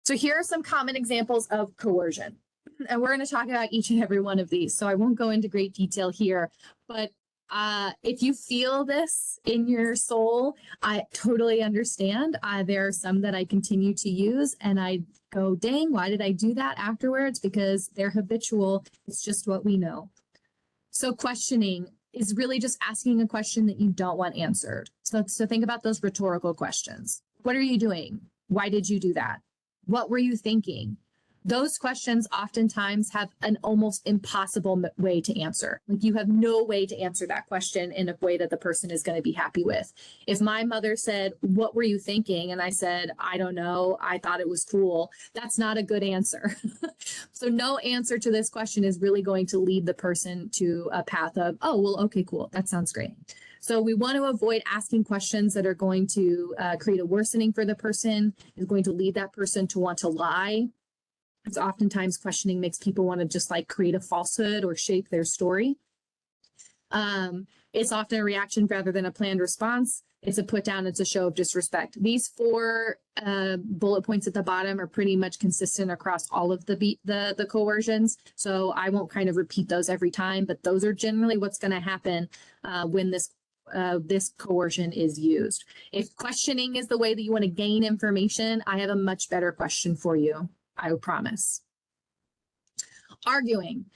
So here are some common examples of coercion. And we're going to talk about each and every one of these. So I won't go into great detail here, but if you feel this in your soul, I totally understand. There are some that I continue to use and I go, dang, why did I do that afterwards? Because they're habitual. It's just what we know. So questioning is really just asking a question that you don't want answered. So think about those rhetorical questions. What are you doing? Why did you do that? What were you thinking? Those questions oftentimes have an almost impossible way to answer. Like you have no way to answer that question in a way that the person is going to be happy with. If my mother said, what were you thinking? And I said, I don't know. I thought it was cool. That's not a good answer. So no answer to this question is really going to lead the person to a path of, oh, well, okay, cool. That sounds great. So we want to avoid asking questions that are going to create a worsening for the person, is going to lead that person to want to lie. Because oftentimes questioning makes people want to just like create a falsehood or shape their story. It's often a reaction rather than a planned response. It's a put down, it's a show of disrespect. These 4 bullet points at the bottom are pretty much consistent across all of the coercions. So I won't kind of repeat those every time, but those are generally what's going to happen when this coercion is used. If questioning is the way that you want to gain information, I have a much better question for you. I promise. Arguing.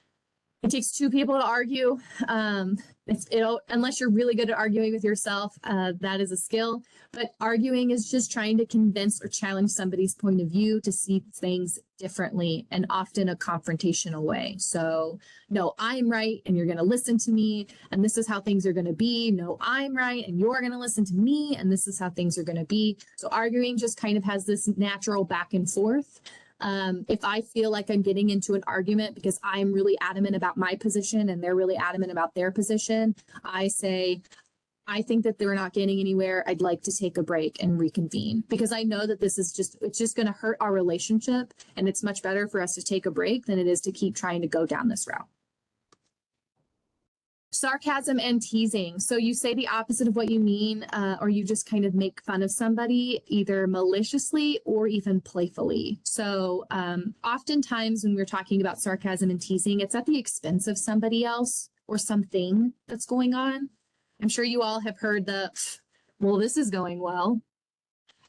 It takes 2 people to argue. Unless you're really good at arguing with yourself, that is a skill. But arguing is just trying to convince or challenge somebody's point of view to see things differently, and often a confrontational way. So, no, I'm right and you're going to listen to me, and this is how things are going to be. No, I'm right and you're going to listen to me, and this is how things are going to be. So arguing just kind of has this natural back and forth. If I feel like I'm getting into an argument because I'm really adamant about my position and they're really adamant about their position, I say, I think that they're not getting anywhere. I'd like to take a break and reconvene, because I know that it's just going to hurt our relationship, and it's much better for us to take a break than it is to keep trying to go down this route. Sarcasm and teasing. So you say the opposite of what you mean, or you just kind of make fun of somebody, either maliciously or even playfully. So oftentimes when we're talking about sarcasm and teasing, it's at the expense of somebody else or something that's going on. I'm sure you all have heard well, this is going well.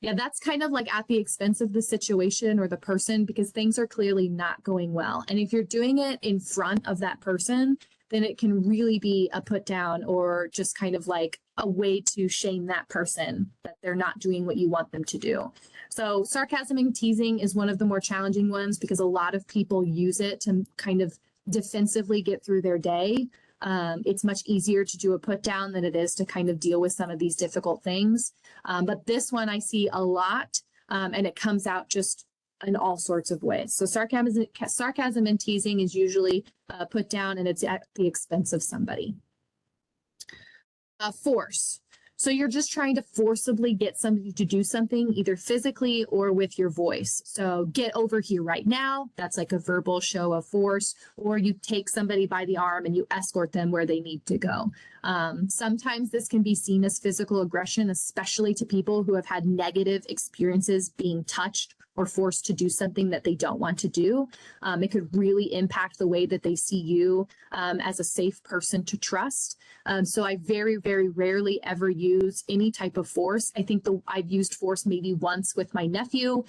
Yeah, that's kind of like at the expense of the situation or the person, because things are clearly not going well. And if you're doing it in front of that person, then it can really be a put down, or just kind of like a way to shame that person that they're not doing what you want them to do. So sarcasm and teasing is one of the more challenging ones, because a lot of people use it to kind of defensively get through their day. It's much easier to do a put down than it is to kind of deal with some of these difficult things. But this one I see a lot, and it comes out just in all sorts of ways. So sarcasm and teasing is usually put down, and it's at the expense of somebody. Force. So you're just trying to forcibly get somebody to do something, either physically or with your voice. So get over here right now. That's like a verbal show of force. Or you take somebody by the arm and you escort them where they need to go. Sometimes this can be seen as physical aggression, especially to people who have had negative experiences being touched or forced to do something that they don't want to do. It could really impact the way that they see you as a safe person to trust. So I very, very rarely ever use any type of force. I think I've used force maybe once with my nephew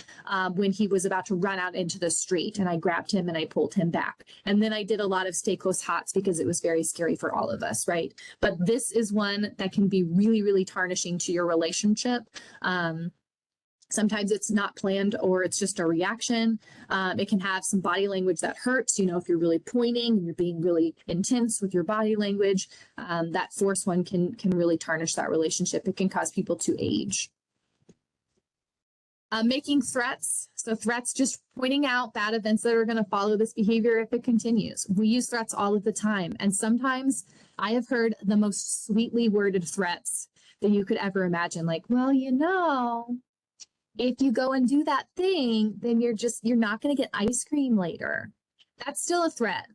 when he was about to run out into the street, and I grabbed him and I pulled him back. And then I did a lot of stay close hots because it was very scary for all of us, right? But this is one that can be really, really tarnishing to your relationship. Sometimes it's not planned or it's just a reaction. It can have some body language that hurts. If you're really pointing, you're being really intense with your body language, that force one can really tarnish that relationship. It can cause people to age. Making threats. So threats, just pointing out bad events that are going to follow this behavior if it continues. We use threats all of the time. And sometimes I have heard the most sweetly worded threats that you could ever imagine. Like, well, if you go and do that thing, then you're not going to get ice cream later. That's still a threat.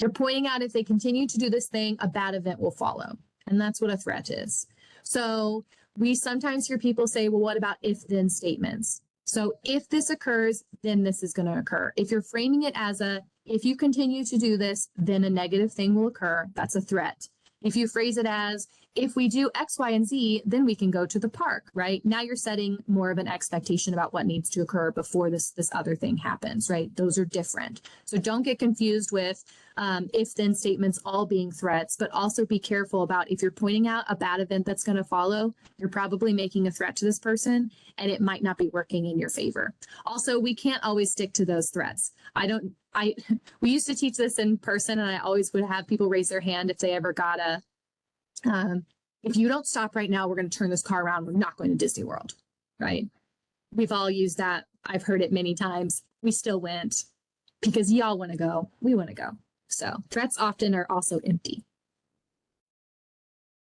You're pointing out if they continue to do this thing, a bad event will follow. And that's what a threat is. So we sometimes hear people say, well, what about if-then statements? So if this occurs, then this is going to occur. If you're framing it as if you continue to do this, then a negative thing will occur, that's a threat. If you phrase it as, if we do X, Y, and Z, then we can go to the park, right? Now you're setting more of an expectation about what needs to occur before this other thing happens, right? Those are different. So don't get confused with if-then statements all being threats, but also be careful about if you're pointing out a bad event that's going to follow, you're probably making a threat to this person and it might not be working in your favor. Also, we can't always stick to those threats. We used to teach this in person and I always would have people raise their hand if they ever got if you don't stop right now, we're going to turn this car around. We're not going to Disney World, right? We've all used that. I've heard it many times. We still went because y'all want to go. We want to go. So threats often are also empty.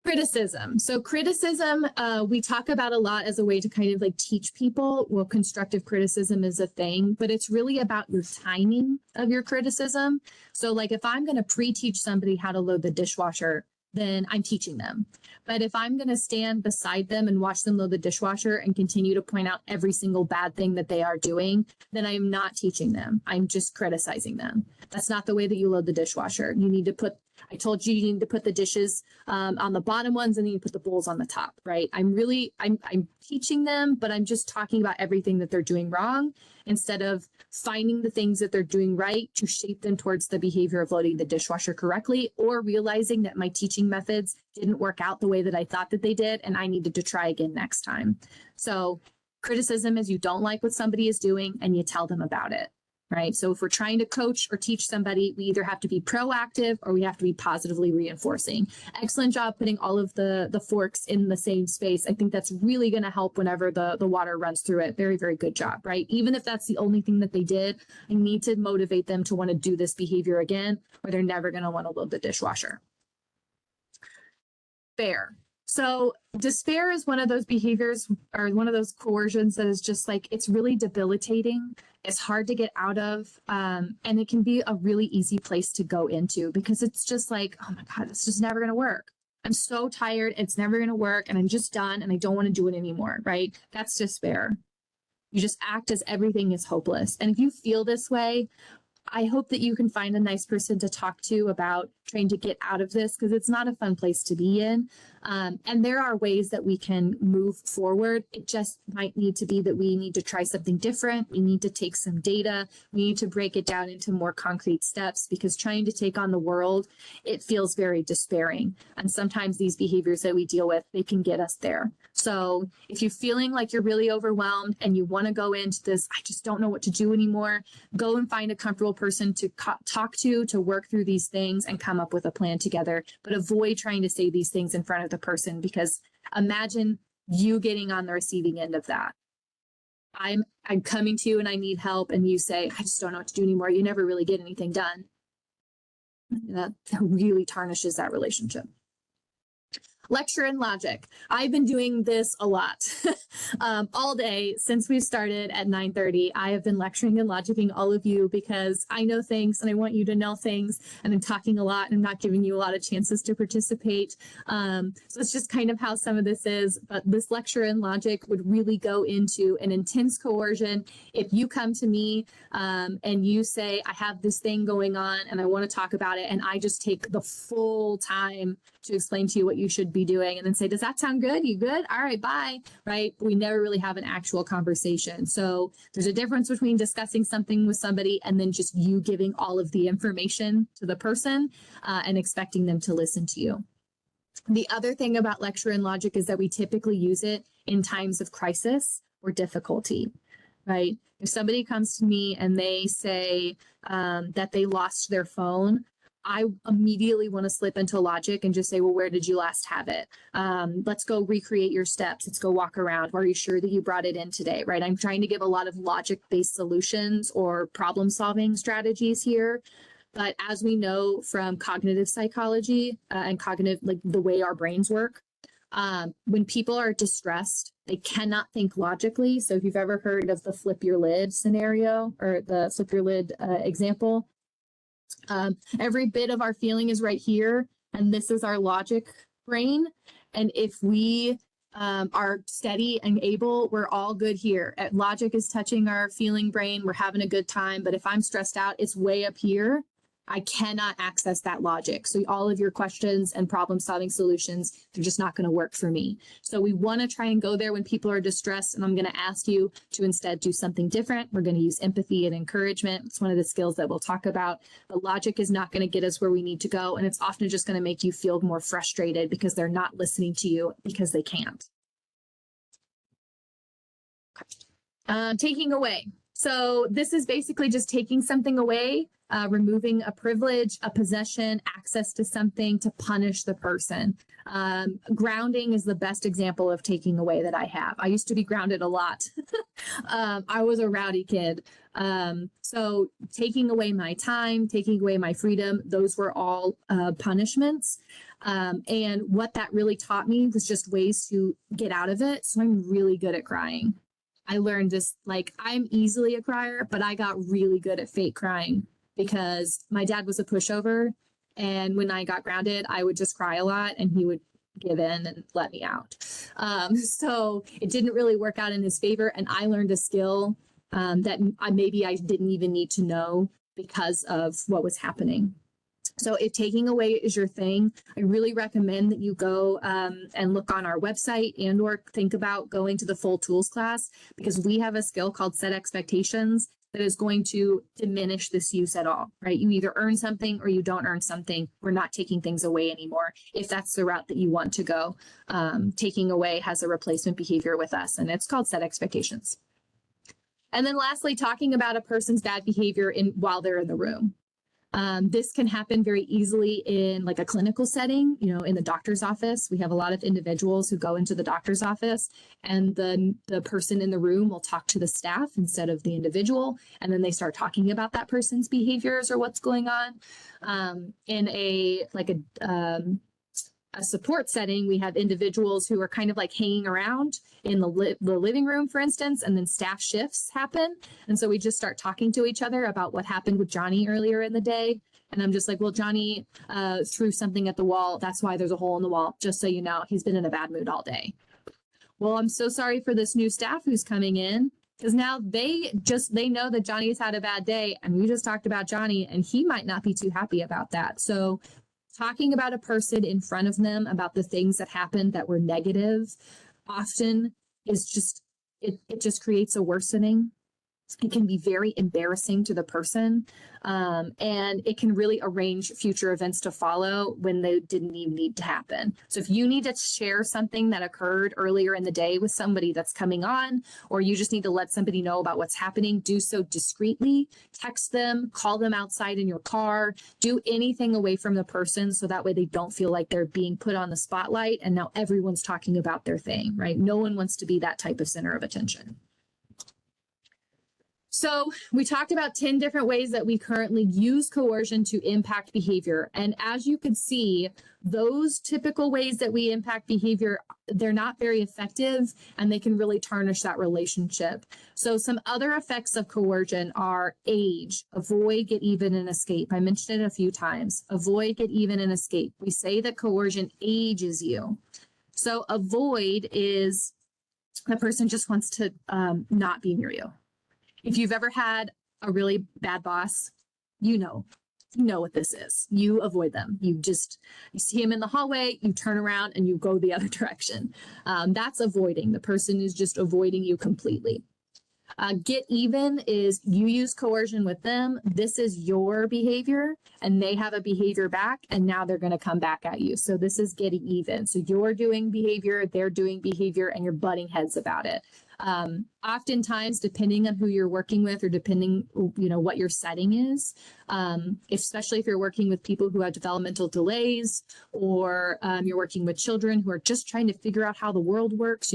Criticism. So criticism, we talk about a lot as a way to kind of like teach people. Well, constructive criticism is a thing, but it's really about your timing of your criticism. So like if I'm going to pre-teach somebody how to load the dishwasher, then I'm teaching them. But if I'm going to stand beside them and watch them load the dishwasher and continue to point out every single bad thing that they are doing, then I'm not teaching them. I'm just criticizing them. That's not the way that you load the dishwasher. I told you need to put the dishes on the bottom ones and then you put the bowls on the top, right? I'm teaching them, but I'm just talking about everything that they're doing wrong instead of finding the things that they're doing right to shape them towards the behavior of loading the dishwasher correctly, or realizing that my teaching methods didn't work out the way that I thought that they did and I needed to try again next time. So criticism is you don't like what somebody is doing and you tell them about it. Right. So if we're trying to coach or teach somebody, we either have to be proactive or we have to be positively reinforcing. Excellent job putting all of the forks in the same space. I think that's really going to help whenever the water runs through it. Very, very good job. Right. Even if that's the only thing that they did, I need to motivate them to want to do this behavior again, or they're never going to want to load the dishwasher. Despair. So despair is one of those behaviors or one of those coercions that is just like, it's really debilitating. It's hard to get out of, and it can be a really easy place to go into because it's just like, oh my God, it's just never going to work. I'm so tired. It's never going to work and I'm just done and I don't want to do it anymore, right? That's despair. You just act as everything is hopeless. And if you feel this way, I hope that you can find a nice person to talk to about trying to get out of this because it's not a fun place to be in. And there are ways that we can move forward. It just might need to be that we need to try something different. We need to take some data. We need to break it down into more concrete steps because trying to take on the world, it feels very despairing. And sometimes these behaviors that we deal with, they can get us there. So if you're feeling like you're really overwhelmed and you want to go into this, I just don't know what to do anymore, go and find a comfortable person to talk to work through these things and come up with a plan together. But avoid trying to say these things in front of the person because imagine you getting on the receiving end of that. I'm coming to you and I need help and you say, I just don't know what to do anymore. You never really get anything done. That really tarnishes that relationship. Lecture and logic. I've been doing this a lot all day since we started at 9:30. I have been lecturing and logicking all of you because I know things and I want you to know things and I'm talking a lot and I'm not giving you a lot of chances to participate. So it's just kind of how some of this is, but this lecture and logic would really go into an intense coercion. If you come to me and you say, I have this thing going on and I want to talk about it, and I just take the full time to explain to you what you should be doing and then say, does that sound good? You good? All right, bye. Right? We never really have an actual conversation. So there's a difference between discussing something with somebody and then just you giving all of the information to the person and expecting them to listen to you. The other thing about lecture and logic is that we typically use it in times of crisis or difficulty, right? If somebody comes to me and they say that they lost their phone, I immediately want to slip into logic and just say, well, where did you last have it? Let's go recreate your steps. Let's go walk around. Are you sure that you brought it in today, right? I'm trying to give a lot of logic-based solutions or problem-solving strategies here. But as we know from cognitive psychology and cognitive, like the way our brains work, when people are distressed, they cannot think logically. So if you've ever heard of the flip your lid scenario or the flip your lid example, every bit of our feeling is right here, and this is our logic brain. And if we are steady and able, we're all good here. Logic is touching our feeling brain. We're having a good time. But if I'm stressed out, it's way up here. I cannot access that logic. So all of your questions and problem solving solutions, they're just not going to work for me. So we want to try and go there when people are distressed. And I'm going to ask you to instead do something different. We're going to use empathy and encouragement. It's one of the skills that we'll talk about. But logic is not going to get us where we need to go. And it's often just going to make you feel more frustrated because they're not listening to you because they can't. Okay. Taking away. So this is basically just taking something away, removing a privilege, a possession, access to something to punish the person. Grounding is the best example of taking away that I have. I used to be grounded a lot. I was a rowdy kid. So taking away my time, taking away my freedom, those were all punishments. And what that really taught me was just ways to get out of it. So I'm really good at crying. I learned this, like, I'm easily a crier, but I got really good at fake crying because my dad was a pushover. And when I got grounded, I would just cry a lot and he would give in and let me out. So it didn't really work out in his favor. And I learned a skill that maybe I didn't even need to know because of what was happening. So if taking away is your thing, I really recommend that you go and look on our website and or think about going to the full tools class, because we have a skill called set expectations that is going to diminish this use at all, right? You either earn something or you don't earn something. We're not taking things away anymore. If that's the route that you want to go, taking away has a replacement behavior with us, and it's called set expectations. And then lastly, talking about a person's bad behavior while they're in the room. This can happen very easily in like a clinical setting, you know, in the doctor's office. We have a lot of individuals who go into the doctor's office and the person in the room will talk to the staff instead of the individual. And then they start talking about that person's behaviors or what's going on. In a support setting, we have individuals who are kind of like hanging around in the living room, for instance, and then staff shifts happen. And so we just start talking to each other about what happened with Johnny earlier in the day. And I'm just like, well, Johnny threw something at the wall. That's why there's a hole in the wall. Just so you know, he's been in a bad mood all day. Well, I'm so sorry for this new staff who's coming in, because now they know that Johnny's had a bad day. And we just talked about Johnny and he might not be too happy about that. So talking about a person in front of them about the things that happened that were negative often is just, it just creates a worsening. It can be very embarrassing to the person, and it can really arrange future events to follow when they didn't even need to happen. So if you need to share something that occurred earlier in the day with somebody that's coming on, or you just need to let somebody know about what's happening, do so discreetly. Text them, call them outside in your car, do anything away from the person so that way they don't feel like they're being put on the spotlight and now everyone's talking about their thing, right? No one wants to be that type of center of attention. So we talked about 10 different ways that we currently use coercion to impact behavior. And as you can see, those typical ways that we impact behavior, they're not very effective and they can really tarnish that relationship. So some other effects of coercion are age, avoid, get even, and escape. I mentioned it a few times. Avoid, get even, and escape. We say that coercion ages you. So avoid is the person just wants to not be near you. If you've ever had a really bad boss, you know what this is. You avoid them. You see him in the hallway, you turn around and you go the other direction. That's avoiding. The person is just avoiding you completely. Get even is you use coercion with them. This is your behavior and they have a behavior back and now they're going to come back at you. So this is getting even. So you're doing behavior, they're doing behavior, and you're butting heads about it. Oftentimes, depending on who you're working with or depending, what your setting is, especially if you're working with people who have developmental delays or you're working with children who are just trying to figure out how the world works,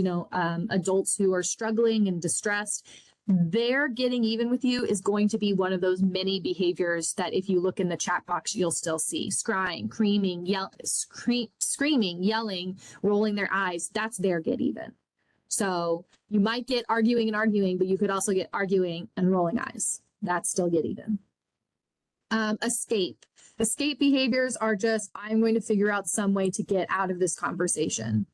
adults who are struggling and distressed, their getting even with you is going to be one of those many behaviors that if you look in the chat box, you'll still see. Scrying, screaming, yelling, rolling their eyes. That's their get even. So you might get arguing, but you could also get arguing and rolling eyes. That's still get even. Escape. Escape behaviors are just, I'm going to figure out some way to get out of this conversation.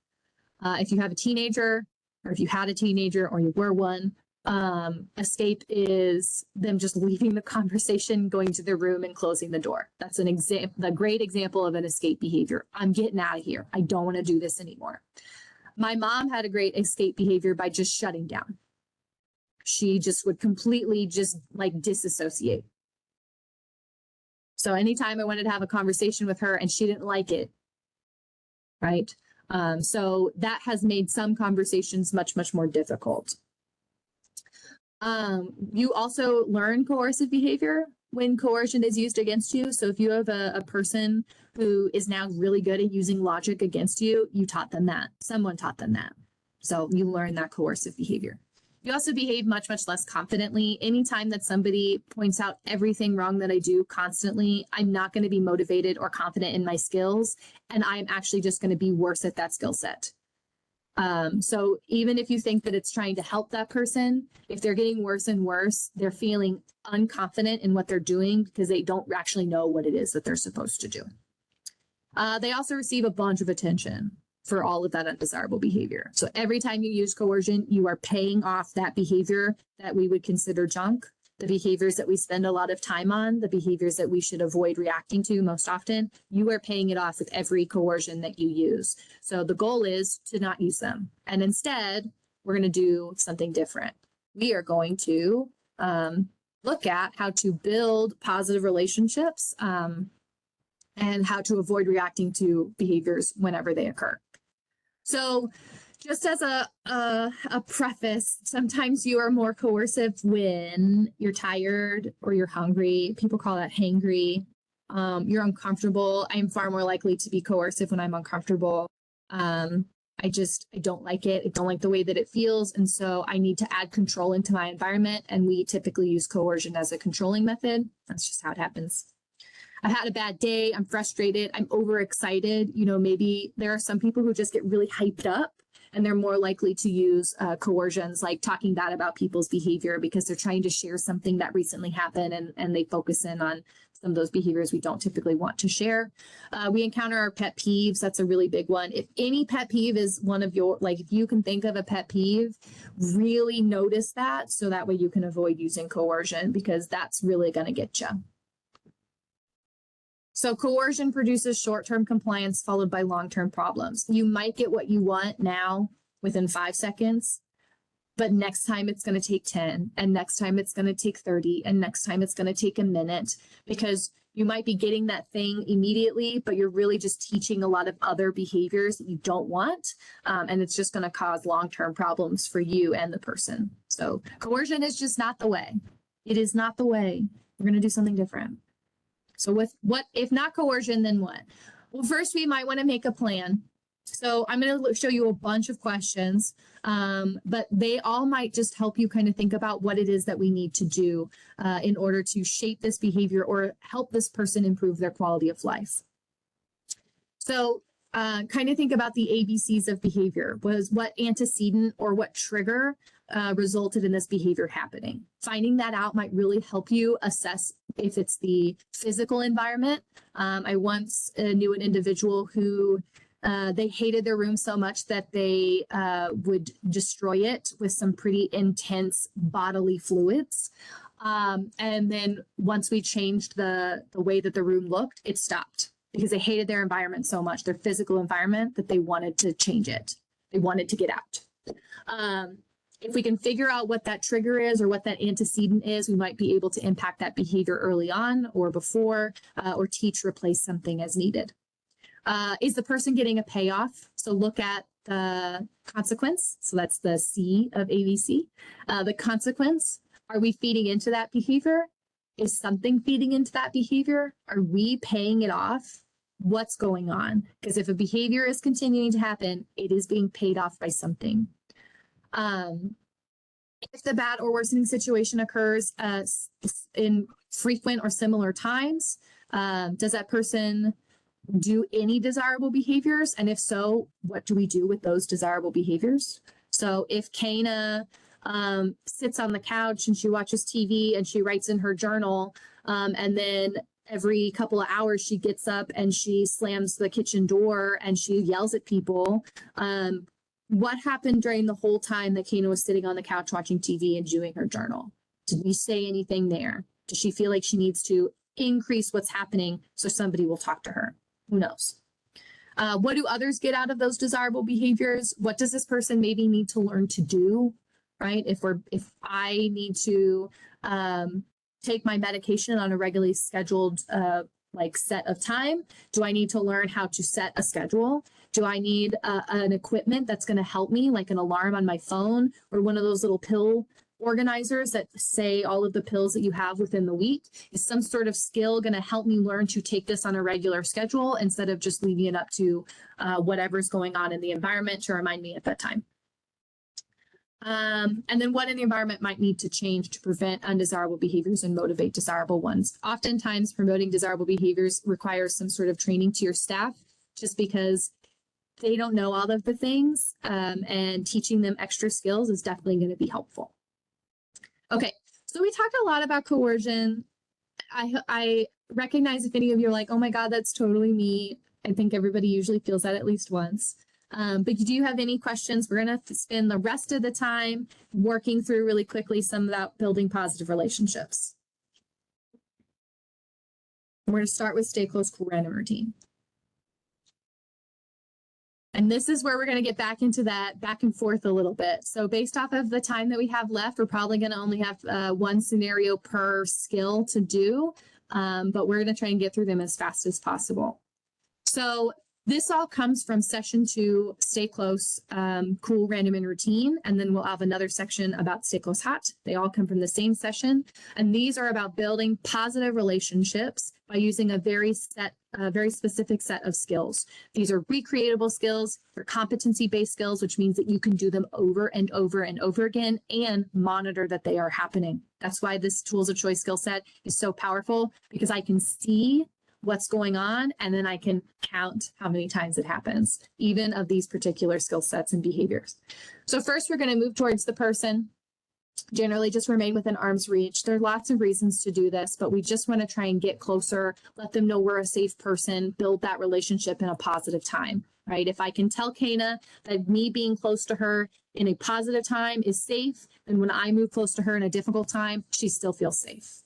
If you have a teenager, or if you had a teenager, or you were one, escape is them just leaving the conversation, going to their room and closing the door. That's a great example of an escape behavior. I'm getting out of here. I don't want to do this anymore. My mom had a great escape behavior by just shutting down. She just would completely just disassociate. So anytime I wanted to have a conversation with her and she didn't like it, right? So that has made some conversations much, much more difficult. You also learn coercive behavior when coercion is used against you. So if you have a person who is now really good at using logic against you, you taught them that. Someone taught them that. So you learn that coercive behavior. You also behave much, much less confidently. Anytime that somebody points out everything wrong that I do constantly, I'm not going to be motivated or confident in my skills, and I'm actually just going to be worse at that skill set. So even if you think that it's trying to help that person, if they're getting worse and worse, they're feeling unconfident in what they're doing because they don't actually know what it is that they're supposed to do. They also receive a bunch of attention for all of that undesirable behavior. So every time you use coercion, you are paying off that behavior that we would consider junk, the behaviors that we spend a lot of time on, the behaviors that we should avoid reacting to most often. You are paying it off with every coercion that you use. So the goal is to not use them. And instead, we're going to do something different. We are going to look at how to build positive relationships and how to avoid reacting to behaviors whenever they occur. So just as a preface, sometimes you are more coercive when you're tired or you're hungry. People call that hangry. You're uncomfortable. I'm far more likely to be coercive when I'm uncomfortable. I don't like it. I don't like the way that it feels. And so I need to add control into my environment. And we typically use coercion as a controlling method. That's just how it happens. I've had a bad day. I'm frustrated. I'm overexcited. Maybe there are some people who just get really hyped up and they're more likely to use coercions, like talking bad about people's behavior because they're trying to share something that recently happened and they focus in on some of those behaviors we don't typically want to share. We encounter our pet peeves. That's a really big one. If any pet peeve is one of your, if you can think of a pet peeve, really notice that so that way you can avoid using coercion because that's really going to get you. So coercion produces short-term compliance followed by long-term problems. You might get what you want now within 5 seconds, but next time it's going to take 10, and next time it's going to take 30, and next time it's going to take a minute because you might be getting that thing immediately, but you're really just teaching a lot of other behaviors that you don't want, and it's just going to cause long-term problems for you and the person. So coercion is just not the way. It is not the way. We're going to do something different. So with what, if not coercion, then what? Well, first we might want to make a plan. So I'm going to show you a bunch of questions, but they all might just help you kind of think about what it is that we need to do in order to shape this behavior or help this person improve their quality of life. So kind of think about the ABCs of behavior. Was what antecedent or what trigger resulted in this behavior happening? Finding that out might really help you assess if it's the physical environment. I once knew an individual who they hated their room so much that they would destroy it with some pretty intense bodily fluids. And then once we changed the way that the room looked, it stopped because they hated their environment so much, their physical environment, that they wanted to change it. They wanted to get out. If we can figure out what that trigger is or what that antecedent is, we might be able to impact that behavior early on or before, or teach, replace something as needed. Is the person getting a payoff? So look at the consequence. So that's the C of ABC. The consequence, are we feeding into that behavior? Is something feeding into that behavior? Are we paying it off? What's going on? Because if a behavior is continuing to happen, it is being paid off by something. If the bad or worsening situation occurs in frequent or similar times, does that person do any desirable behaviors? And if so, what do we do with those desirable behaviors? So if Kana sits on the couch and she watches TV and she writes in her journal, and then every couple of hours she gets up and she slams the kitchen door and she yells at people, what happened during the whole time that Kana was sitting on the couch watching TV and doing her journal? Did we say anything there? Does she feel like she needs to increase what's happening so somebody will talk to her? Who knows? What do others get out of those desirable behaviors? What does this person maybe need to learn to do, right? If I need to take my medication on a regularly scheduled set of time, do I need to learn how to set a schedule? Do I need an equipment that's going to help me, like an alarm on my phone or one of those little pill organizers that say all of the pills that you have within the week? Is some sort of skill going to help me learn to take this on a regular schedule instead of just leaving it up to whatever's going on in the environment to remind me at that time? And then what in the environment might need to change to prevent undesirable behaviors and motivate desirable ones? Oftentimes, promoting desirable behaviors requires some sort of training to your staff, just because they don't know all of the things, and teaching them extra skills is definitely going to be helpful. Okay, so we talked a lot about coercion. I recognize if any of you are like, oh my God, that's totally me. I think everybody usually feels that at least once. But do you have any questions? We're going to spend the rest of the time working through really quickly some about building positive relationships. We're going to start with stay close, cool, random routine. And this is where we're going to get back into that back and forth a little bit. So based off of the time that we have left, we're probably going to only have one scenario per skill to do, but we're going to try and get through them as fast as possible. So this all comes from session 2, stay close, cool, random, and routine. And then we'll have another section about stay close, hot. They all come from the same session. And these are about building positive relationships by using a very specific set of skills. These are recreatable skills. They're competency-based skills, which means that you can do them over and over and over again and monitor that they are happening. That's why this tools of choice skill set is so powerful, because I can see what's going on, and then I can count how many times it happens, even of these particular skill sets and behaviors. So first, we're going to move towards the person. Generally, just remain within arm's reach. There are lots of reasons to do this, but we just want to try and get closer, let them know we're a safe person, build that relationship in a positive time, right? If I can tell Kana that me being close to her in a positive time is safe, then when I move close to her in a difficult time, she still feels safe.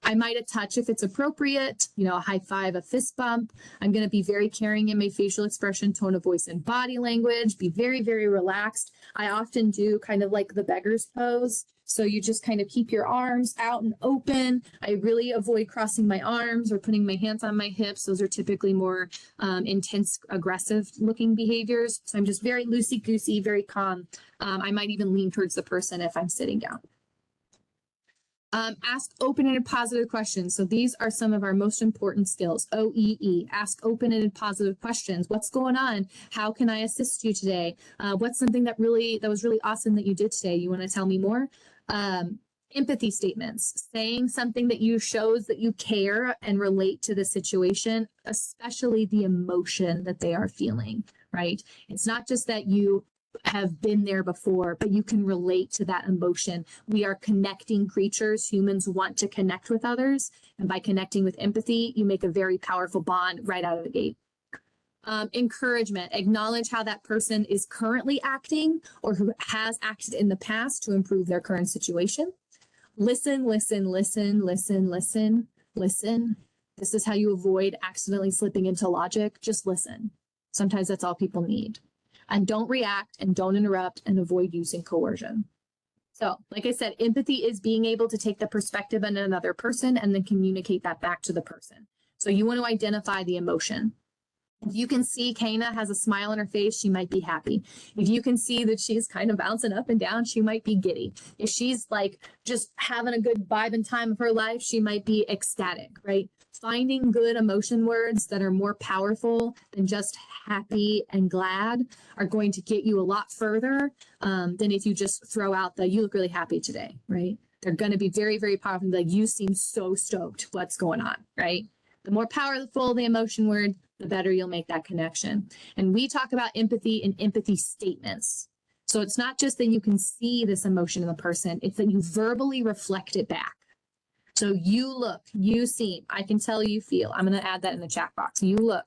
I might a touch if it's appropriate, a high five, a fist bump. I'm going to be very caring in my facial expression, tone of voice, and body language, be very, very relaxed. I often do kind of like the beggar's pose. So you just kind of keep your arms out and open. I really avoid crossing my arms or putting my hands on my hips. Those are typically more intense, aggressive looking behaviors. So I'm just very loosey-goosey, very calm. I might even lean towards the person if I'm sitting down. Ask open and positive questions. So these are some of our most important skills. OEE, ask open and positive questions. What's going on? How can I assist you today? What's something that was really awesome that you did today? You want to tell me more? Empathy statements, saying something that shows that you care and relate to the situation, especially the emotion that they are feeling, right? It's not just that you have been there before, but you can relate to that emotion. We are connecting creatures. Humans want to connect with others. And by connecting with empathy, you make a very powerful bond right out of the gate. Encouragement, acknowledge how that person is currently acting or who has acted in the past to improve their current situation. Listen, listen, listen, listen, listen, listen. This is how you avoid accidentally slipping into logic. Just listen. Sometimes that's all people need. And don't react and don't interrupt and avoid using coercion. So, like I said, empathy is being able to take the perspective of another person and then communicate that back to the person. So you want to identify the emotion. If you can see Kana has a smile on her face, she might be happy. If you can see that she's kind of bouncing up and down, she might be giddy. If she's like just having a good vibe and time of her life, she might be ecstatic, right? Finding good emotion words that are more powerful than just happy and glad are going to get you a lot further than if you just throw out the "you look really happy today," right? They're going to be very, very powerful. Like, "you seem so stoked. What's going on?" Right? The more powerful the emotion word, the better you'll make that connection. And we talk about empathy in empathy statements. So it's not just that you can see this emotion in the person, it's that you verbally reflect it back. So you look, you seem, I can tell you feel. I'm going to add that in the chat box. You look,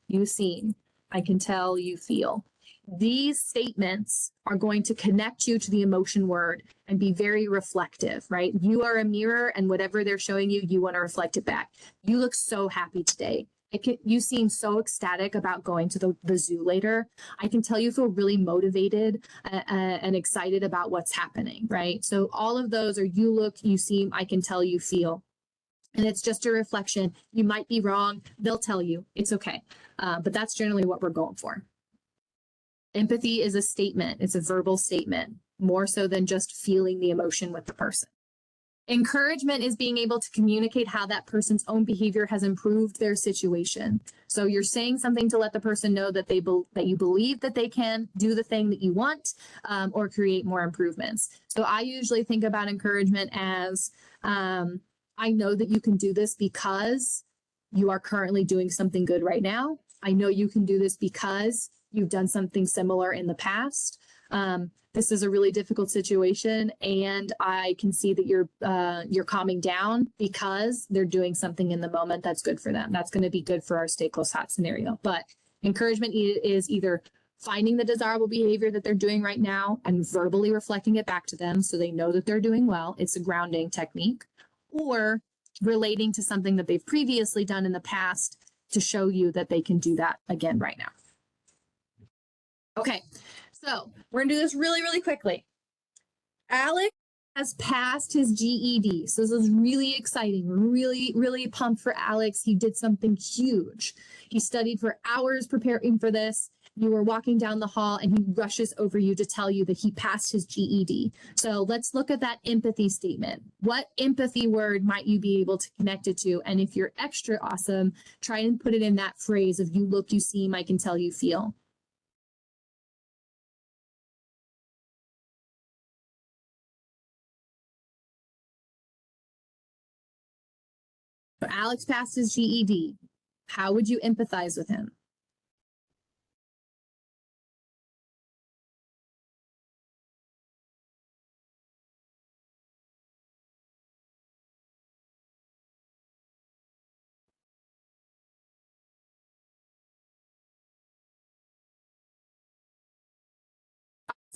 you seem, I can tell you feel. These statements are going to connect you to the emotion word and be very reflective, right? You are a mirror, and whatever they're showing you, you want to reflect it back. You look so happy today. You seem so ecstatic about going to the zoo later. I can tell you feel really motivated and excited about what's happening, right? So all of those are you look, you seem, I can tell you feel. And it's just a reflection. You might be wrong. They'll tell you. It's okay. But that's generally what we're going for. Empathy is a statement. It's a verbal statement, more so than just feeling the emotion with the person. Encouragement is being able to communicate how that person's own behavior has improved their situation. So you're saying something to let the person know that that you believe that they can do the thing that you want, or create more improvements. So I usually think about encouragement as, I know that you can do this because you are currently doing something good right now. I know you can do this because you've done something similar in the past. This is a really difficult situation, and I can see that you're calming down because they're doing something in the moment that's good for them. That's going to be good for our stay close hot scenario. But encouragement is either finding the desirable behavior that they're doing right now and verbally reflecting it back to them so they know that they're doing well. It's a grounding technique. Or relating to something that they've previously done in the past to show you that they can do that again right now. Okay, so we're gonna do this really, really quickly. Alex has passed his GED. So this is really exciting. We're really, really pumped for Alex. He did something huge. He studied for hours preparing for this. You were walking down the hall and he rushes over you to tell you that he passed his GED. So let's look at that empathy statement. What empathy word might you be able to connect it to? And if you're extra awesome, try and put it in that phrase of you look, you seem, I can tell you feel. So Alex passed his GED. How would you empathize with him?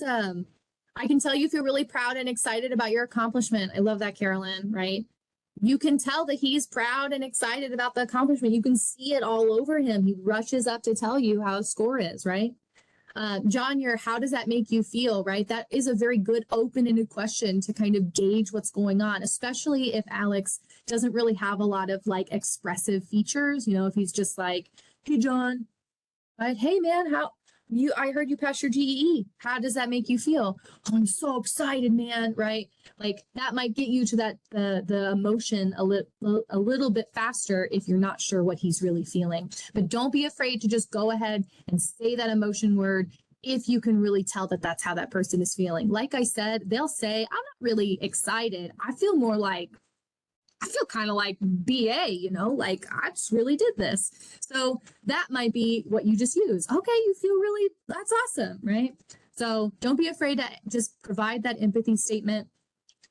I can tell you feel really proud and excited about your accomplishment. I love that, Carolyn, right? You can tell that he's proud and excited about the accomplishment. You can see it all over him. He rushes up to tell you how his score is, right? John, how does that make you feel, right? That is a very good open-ended question to kind of gauge what's going on, especially if Alex doesn't really have a lot of like expressive features. You know, if he's just like, hey, John, right? Hey, man, I heard you passed your GEE. How does that make you feel? Oh, I'm so excited, man, right? Like that might get you to that the emotion a little bit faster if you're not sure what he's really feeling. But don't be afraid to just go ahead and say that emotion word if you can really tell that that's how that person is feeling. Like I said, they'll say, I'm not really excited. I feel more like I feel kind of like BA, you know, like I just really did this. So that might be what you just use. Okay, you feel really, that's awesome, right? So don't be afraid to just provide that empathy statement.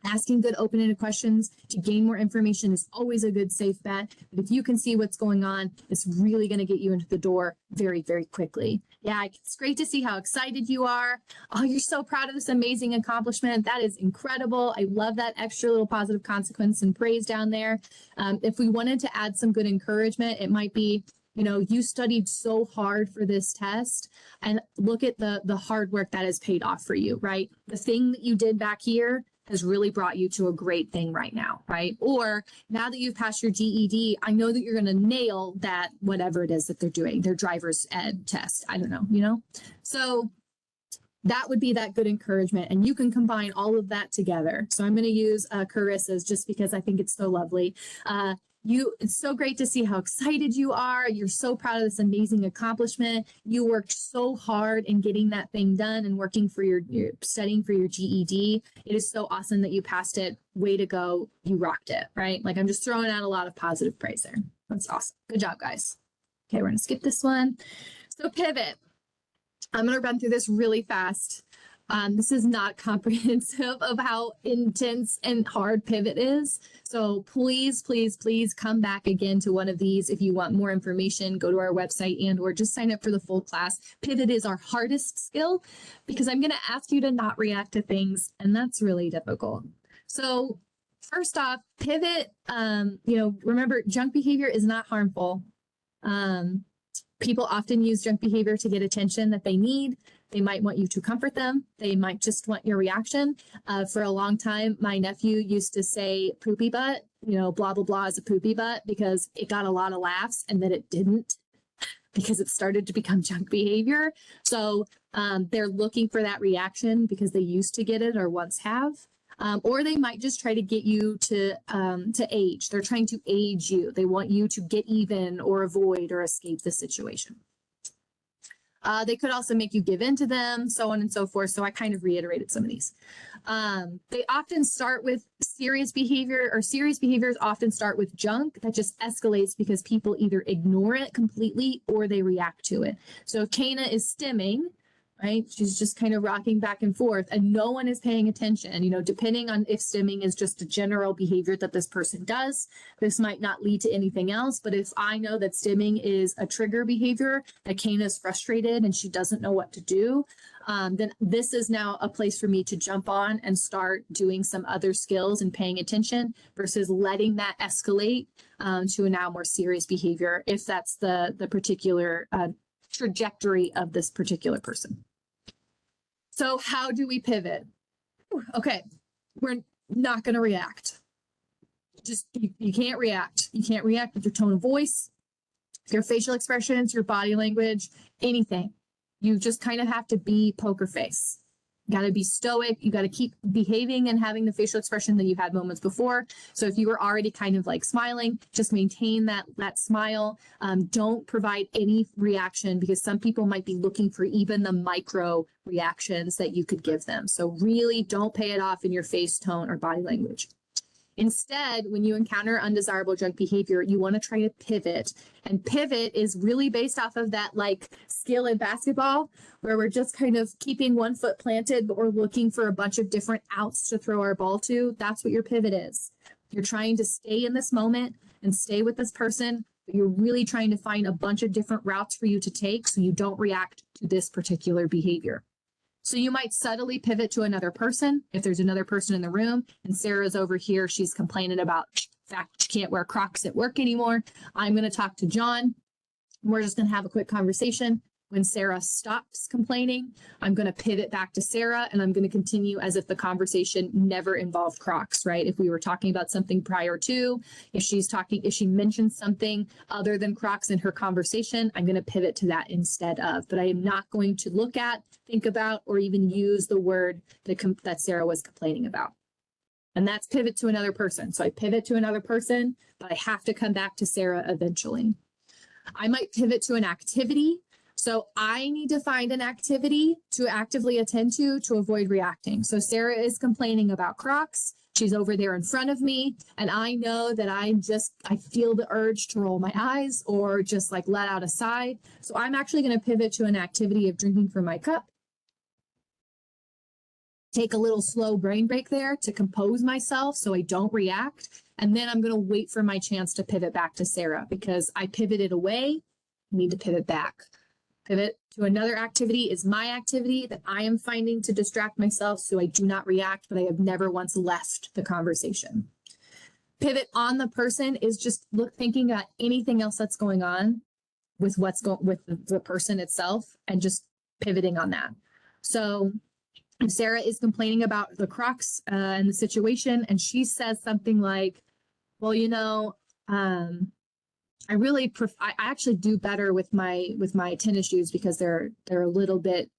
Asking good open-ended questions to gain more information is always a good safe bet. But if you can see what's going on, it's really going to get you into the door very, very quickly. Yeah, it's great to see how excited you are. Oh, you're so proud of this amazing accomplishment. That is incredible. I love that extra little positive consequence and praise down there. If we wanted to add some good encouragement, it might be, you know, you studied so hard for this test and look at the hard work that has paid off for you, right? The thing that you did back here has really brought you to a great thing right now, right? Or now that you've passed your GED, I know that you're going to nail that, whatever it is that they're doing, their driver's ed test. I don't know, So that would be that good encouragement. And you can combine all of that together. So I'm going to use Carissa's just because I think it's so lovely. It's so great to see how excited you are. You're so proud of this amazing accomplishment. You worked so hard in getting that thing done and working for your studying for your GED. It is so awesome that you passed it. Way to go. You rocked it, right? Like I'm just throwing out a lot of positive praise there. That's awesome. Good job, guys. Okay, we're going to skip this one. So pivot. I'm going to run through this really fast. This is not comprehensive of how intense and hard pivot is. So please, please, please come back again to one of these. If you want more information, go to our website or just sign up for the full class. Pivot is our hardest skill because I'm going to ask you to not react to things, and that's really difficult. So first off, pivot, remember junk behavior is not harmful. People often use junk behavior to get attention that they need. They might want you to comfort them. They might just want your reaction. For a long time, my nephew used to say poopy butt, blah, blah, blah is a poopy butt because it got a lot of laughs and then it didn't because it started to become junk behavior. So they're looking for that reaction because they used to get it or once have. Or they might just try to get you to age. They're trying to age you. They want you to get even or avoid or escape the situation. They could also make you give in to them, so on and so forth. So I kind of reiterated some of these. They often start with serious behavior, or serious behaviors often start with junk that just escalates because people either ignore it completely or they react to it. So if Kana is stimming, right? She's just kind of rocking back and forth and no one is paying attention, depending on if stimming is just a general behavior that this person does, this might not lead to anything else. But if I know that stimming is a trigger behavior, that Kana is frustrated and she doesn't know what to do, then this is now a place for me to jump on and start doing some other skills and paying attention versus letting that escalate to a now more serious behavior if that's the particular trajectory of this particular person. So how do we pivot? Okay, we're not going to react. Just, you can't react. You can't react with your tone of voice, your facial expressions, your body language, anything. You just kind of have to be poker face. You got to be stoic. You got to keep behaving and having the facial expression that you had moments before. So if you were already kind of like smiling, just maintain that smile. Don't provide any reaction because some people might be looking for even the micro reactions that you could give them. So really don't pay it off in your face tone or body language. Instead, when you encounter undesirable junk behavior, you want to try to pivot. And pivot is really based off of that like skill in basketball, where we're just kind of keeping one foot planted, but we're looking for a bunch of different outs to throw our ball to. That's what your pivot is. You're trying to stay in this moment and stay with this person, but you're really trying to find a bunch of different routes for you to take so you don't react to this particular behavior. So you might subtly pivot to another person. If there's another person in the room and Sarah's over here, she's complaining about the fact she can't wear Crocs at work anymore. I'm going to talk to John. We're just going to have a quick conversation. When Sarah stops complaining, I'm going to pivot back to Sarah and I'm going to continue as if the conversation never involved Crocs, right? If we were talking about something prior to, if she mentions something other than Crocs in her conversation, I'm going to pivot to that instead of, but I am not going to look at, think about, or even use the word that Sarah was complaining about. And that's pivot to another person. So I pivot to another person, but I have to come back to Sarah eventually. I might pivot to an activity. So I need to find an activity to actively attend to avoid reacting. So Sarah is complaining about Crocs. She's over there in front of me. And I know that I feel the urge to roll my eyes or just like let out a sigh. So I'm actually going to pivot to an activity of drinking from my cup. Take a little slow brain break there to compose myself so I don't react. And then I'm going to wait for my chance to pivot back to Sarah because I pivoted away. I need to pivot back. Pivot to another activity is my activity that I am finding to distract myself so I do not react, but I have never once left the conversation. Pivot on the person is just thinking about anything else that's going on with with the person itself and just pivoting on that. So if Sarah is complaining about the Crocs and the situation, and she says something like, well, I actually do better with my tennis shoes because they're a little bit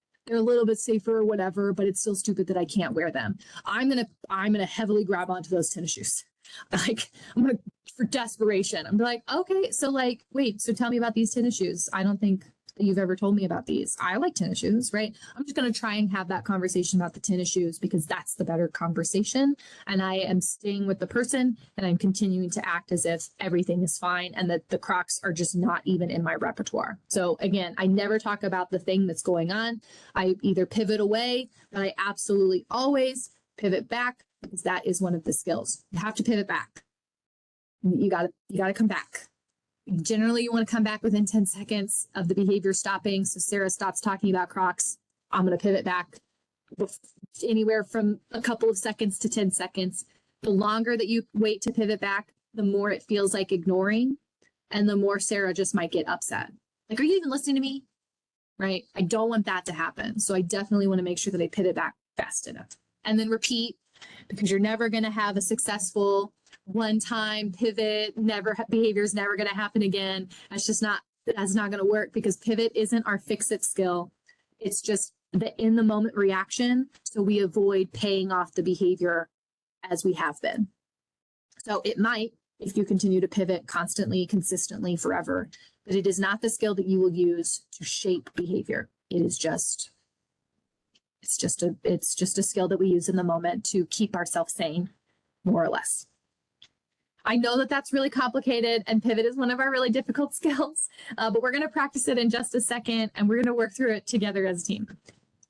safer or whatever, but it's still stupid that I can't wear them. I'm gonna heavily grab onto those tennis shoes. Like I'm gonna for desperation. I'm like, okay, so like, wait, so tell me about these tennis shoes. I don't think that you've ever told me about these. I like tennis shoes, right? I'm just gonna try and have that conversation about the tennis shoes because that's the better conversation. And I am staying with the person and I'm continuing to act as if everything is fine and that the Crocs are just not even in my repertoire. So again, I never talk about the thing that's going on. I either pivot away, but I absolutely always pivot back because that is one of the skills. You have to pivot back. You gotta come back. Generally, you want to come back within 10 seconds of the behavior stopping. So Sarah stops talking about Crocs. I'm going to pivot back anywhere from a couple of seconds to 10 seconds. The longer that you wait to pivot back, the more it feels like ignoring and the more Sarah just might get upset. Like, are you even listening to me? Right? I don't want that to happen. So I definitely want to make sure that I pivot back fast enough and then repeat because you're never going to have a successful one-time pivot. Behavior is never going to happen again. That's not going to work because pivot isn't our fix-it skill. It's just the in the moment reaction. So we avoid paying off the behavior as we have been. So it might, if you continue to pivot constantly, consistently, forever, but it is not the skill that you will use to shape behavior. It's just a skill that we use in the moment to keep ourselves sane, more or less. I know that that's really complicated and pivot is one of our really difficult skills, but we're going to practice it in just a second and we're going to work through it together as a team.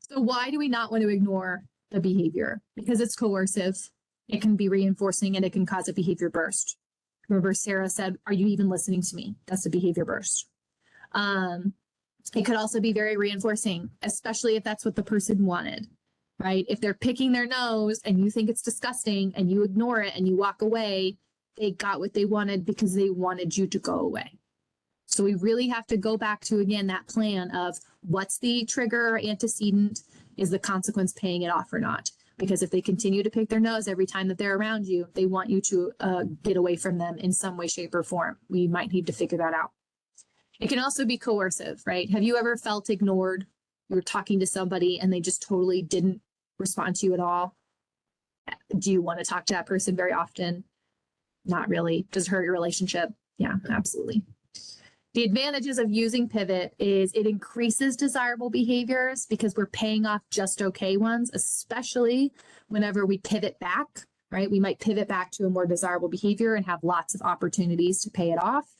So why do we not want to ignore the behavior? Because it's coercive, it can be reinforcing, and it can cause a behavior burst. Remember, Sarah said, are you even listening to me? That's a behavior burst. It could also be very reinforcing, especially if that's what the person wanted, right? If they're picking their nose and you think it's disgusting and you ignore it and you walk away, they got what they wanted because they wanted you to go away. So we really have to go back to, again, that plan of what's the trigger or antecedent? Is the consequence paying it off or not? Because if they continue to pick their nose every time that they're around you, they want you to get away from them in some way, shape, or form. We might need to figure that out. It can also be coercive, right? Have you ever felt ignored? You were talking to somebody and they just totally didn't respond to you at all. Do you want to talk to that person very often? Not really. Does it hurt your relationship? Yeah, absolutely. The advantages of using pivot is it increases desirable behaviors because we're paying off just okay ones, especially whenever we pivot back, right? We might pivot back to a more desirable behavior and have lots of opportunities to pay it off.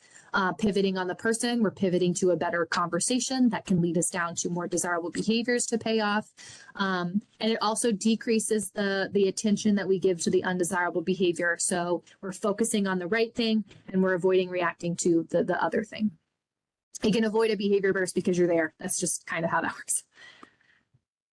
Pivoting on the person, we're pivoting to a better conversation that can lead us down to more desirable behaviors to pay off. And it also decreases the attention that we give to the undesirable behavior. So we're focusing on the right thing and we're avoiding reacting to the other thing. You can avoid a behavior burst because you're there. That's just kind of how that works.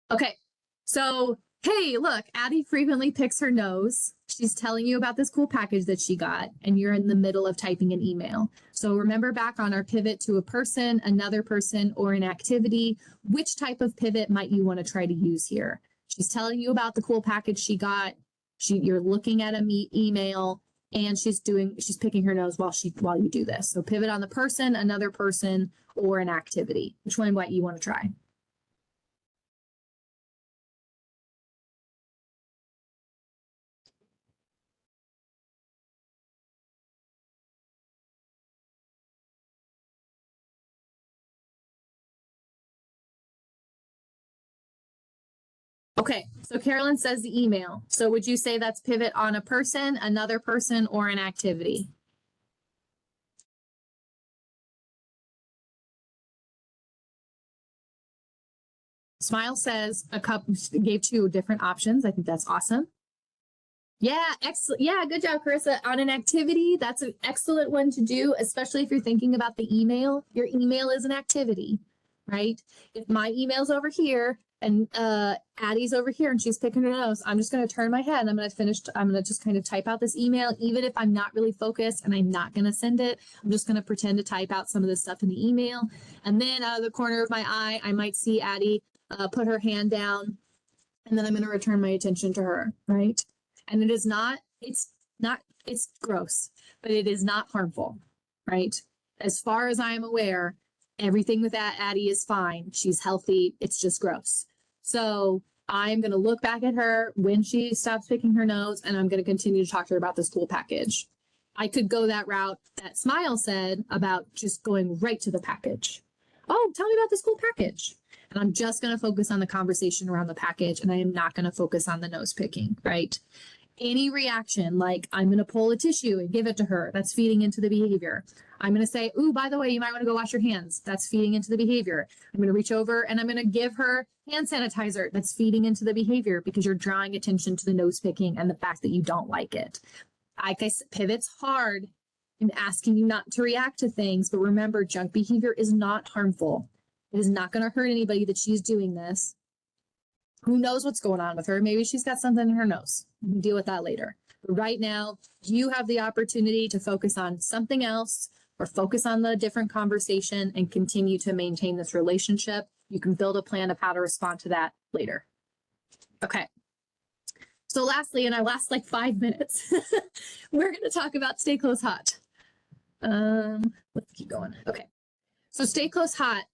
Okay, so hey, look, Addie frequently picks her nose. She's telling you about this cool package that she got, and you're in the middle of typing an email. So remember back on our pivot to a person, another person, or an activity, which type of pivot might you want to try to use here? She's telling you about the cool package she got. You're looking at an email, and she's picking her nose while you do this. So pivot on the person, another person, or an activity. Which one might you want to try? Okay, so Carolyn says the email. So would you say that's pivot on a person, another person, or an activity? Smile says gave two different options. I think that's awesome. Yeah, excellent. Yeah, good job, Carissa. On an activity, that's an excellent one to do, especially if you're thinking about the email. Your email is an activity, right? If my email's over here and Addie's over here and she's picking her nose, I'm just going to turn my head and I'm going to just kind of type out this email, even if I'm not really focused and I'm not going to send it. I'm just going to pretend to type out some of this stuff in the email. And then out of the corner of my eye, I might see Addie put her hand down And then I'm going to return my attention to her, right? And it's gross, but it is not harmful, right? As far as I am aware, everything with that Addie is fine. She's healthy. It's just gross. So I'm going to look back at her when she stops picking her nose, and I'm going to continue to talk to her about this cool package. I could go that route that Smile said about just going right to the package. Oh, tell me about this cool package. And I'm just going to focus on the conversation around the package, and I am not going to focus on the nose picking, right? Any reaction, like I'm going to pull a tissue and give it to her, that's feeding into the behavior. I'm going to say, ooh, by the way, you might want to go wash your hands. That's feeding into the behavior. I'm going to reach over and I'm going to give her hand sanitizer. That's feeding into the behavior because you're drawing attention to the nose picking and the fact that you don't like it. Like I said, pivot's hard. I'm asking you not to react to things, but remember, junk behavior is not harmful. It is not going to hurt anybody that she's doing this. Who knows what's going on with her? Maybe she's got something in her nose. We can deal with that later. But right now, you have the opportunity to focus on something else or focus on the different conversation and continue to maintain this relationship. You can build a plan of how to respond to that later. Okay. So lastly, and I last like 5 minutes, we're going to talk about stay close hot. Let's keep going. Okay. So stay close hot.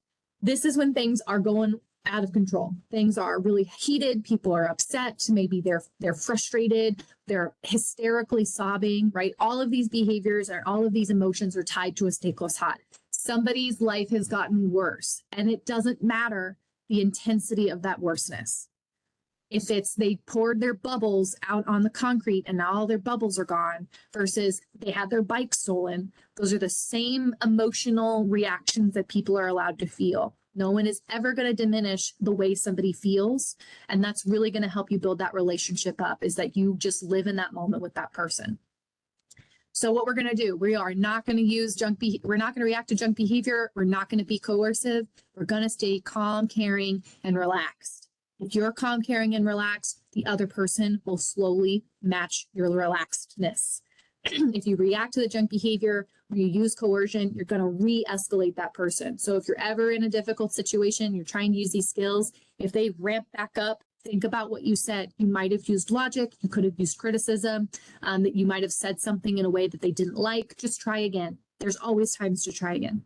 This is when things are going out of control. Things are really heated. People are upset. Maybe they're frustrated. They're hysterically sobbing, right? All of these behaviors or all of these emotions are tied to a stay close hot. Somebody's life has gotten worse, and it doesn't matter the intensity of that worseness. If it's they poured their bubbles out on the concrete and now all their bubbles are gone versus they had their bike stolen, those are the same emotional reactions that people are allowed to feel. No one is ever going to diminish the way somebody feels. And that's really going to help you build that relationship up, is that you just live in that moment with that person. So what we're going to do, we are not going to use we're not going to react to junk behavior. We're not going to be coercive. We're going to stay calm, caring, and relaxed. If you're calm, caring, and relaxed, the other person will slowly match your relaxedness. If you react to the junk behavior or you use coercion, you're going to re-escalate that person. So if you're ever in a difficult situation, you're trying to use these skills, if they ramp back up, think about what you said. You might have used logic. You could have used criticism, that you might have said something in a way that they didn't like. Just try again. There's always times to try again.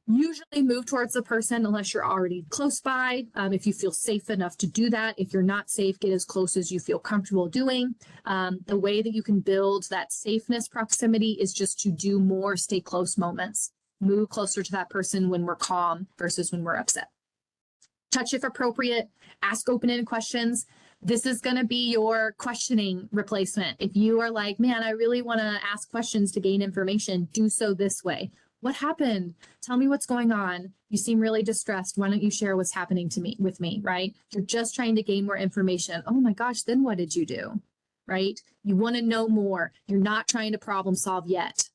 Usually move towards the person unless you're already close by. If you feel safe enough to do that. If you're not safe, get as close as you feel comfortable doing. The way that you can build that safeness proximity is just to do more stay close moments. Move closer to that person when we're calm versus when we're upset. Touch if appropriate. Ask open-ended questions. This is going to be your questioning replacement. If you are like, man, I really want to ask questions to gain information, do so this way. What happened? Tell me what's going on. You seem really distressed. Why don't you share what's happening with me, right? You're just trying to gain more information. Oh my gosh, then what did you do, right? You want to know more. You're not trying to problem solve yet.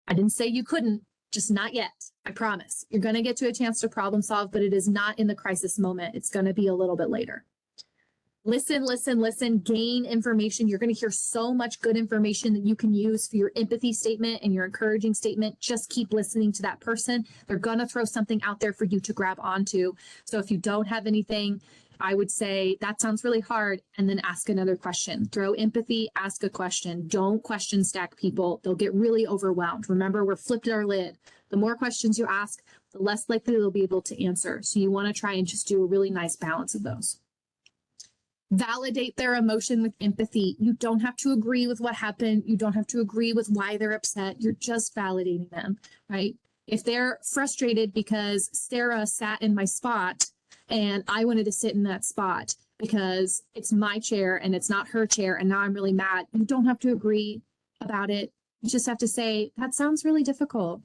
I didn't say you couldn't, just not yet. I promise. You're going to get to a chance to problem solve, but it is not in the crisis moment. It's going to be a little bit later. Listen, listen, listen, gain information. You're going to hear so much good information that you can use for your empathy statement and your encouraging statement. Just keep listening to that person. They're going to throw something out there for you to grab onto. So if you don't have anything, I would say that sounds really hard, and then ask another question. Throw empathy, ask a question. Don't question stack people. They'll get really overwhelmed. Remember, we're flipped our lid. The more questions you ask, the less likely they'll be able to answer. So you want to try and just do a really nice balance of those. Validate their emotion with empathy. You don't have to agree with what happened. You don't have to agree with why they're upset. You're just validating them, right? If they're frustrated because Sarah sat in my spot and I wanted to sit in that spot because it's my chair and it's not her chair, and now I'm really mad, you don't have to agree about it. You just have to say, that sounds really difficult.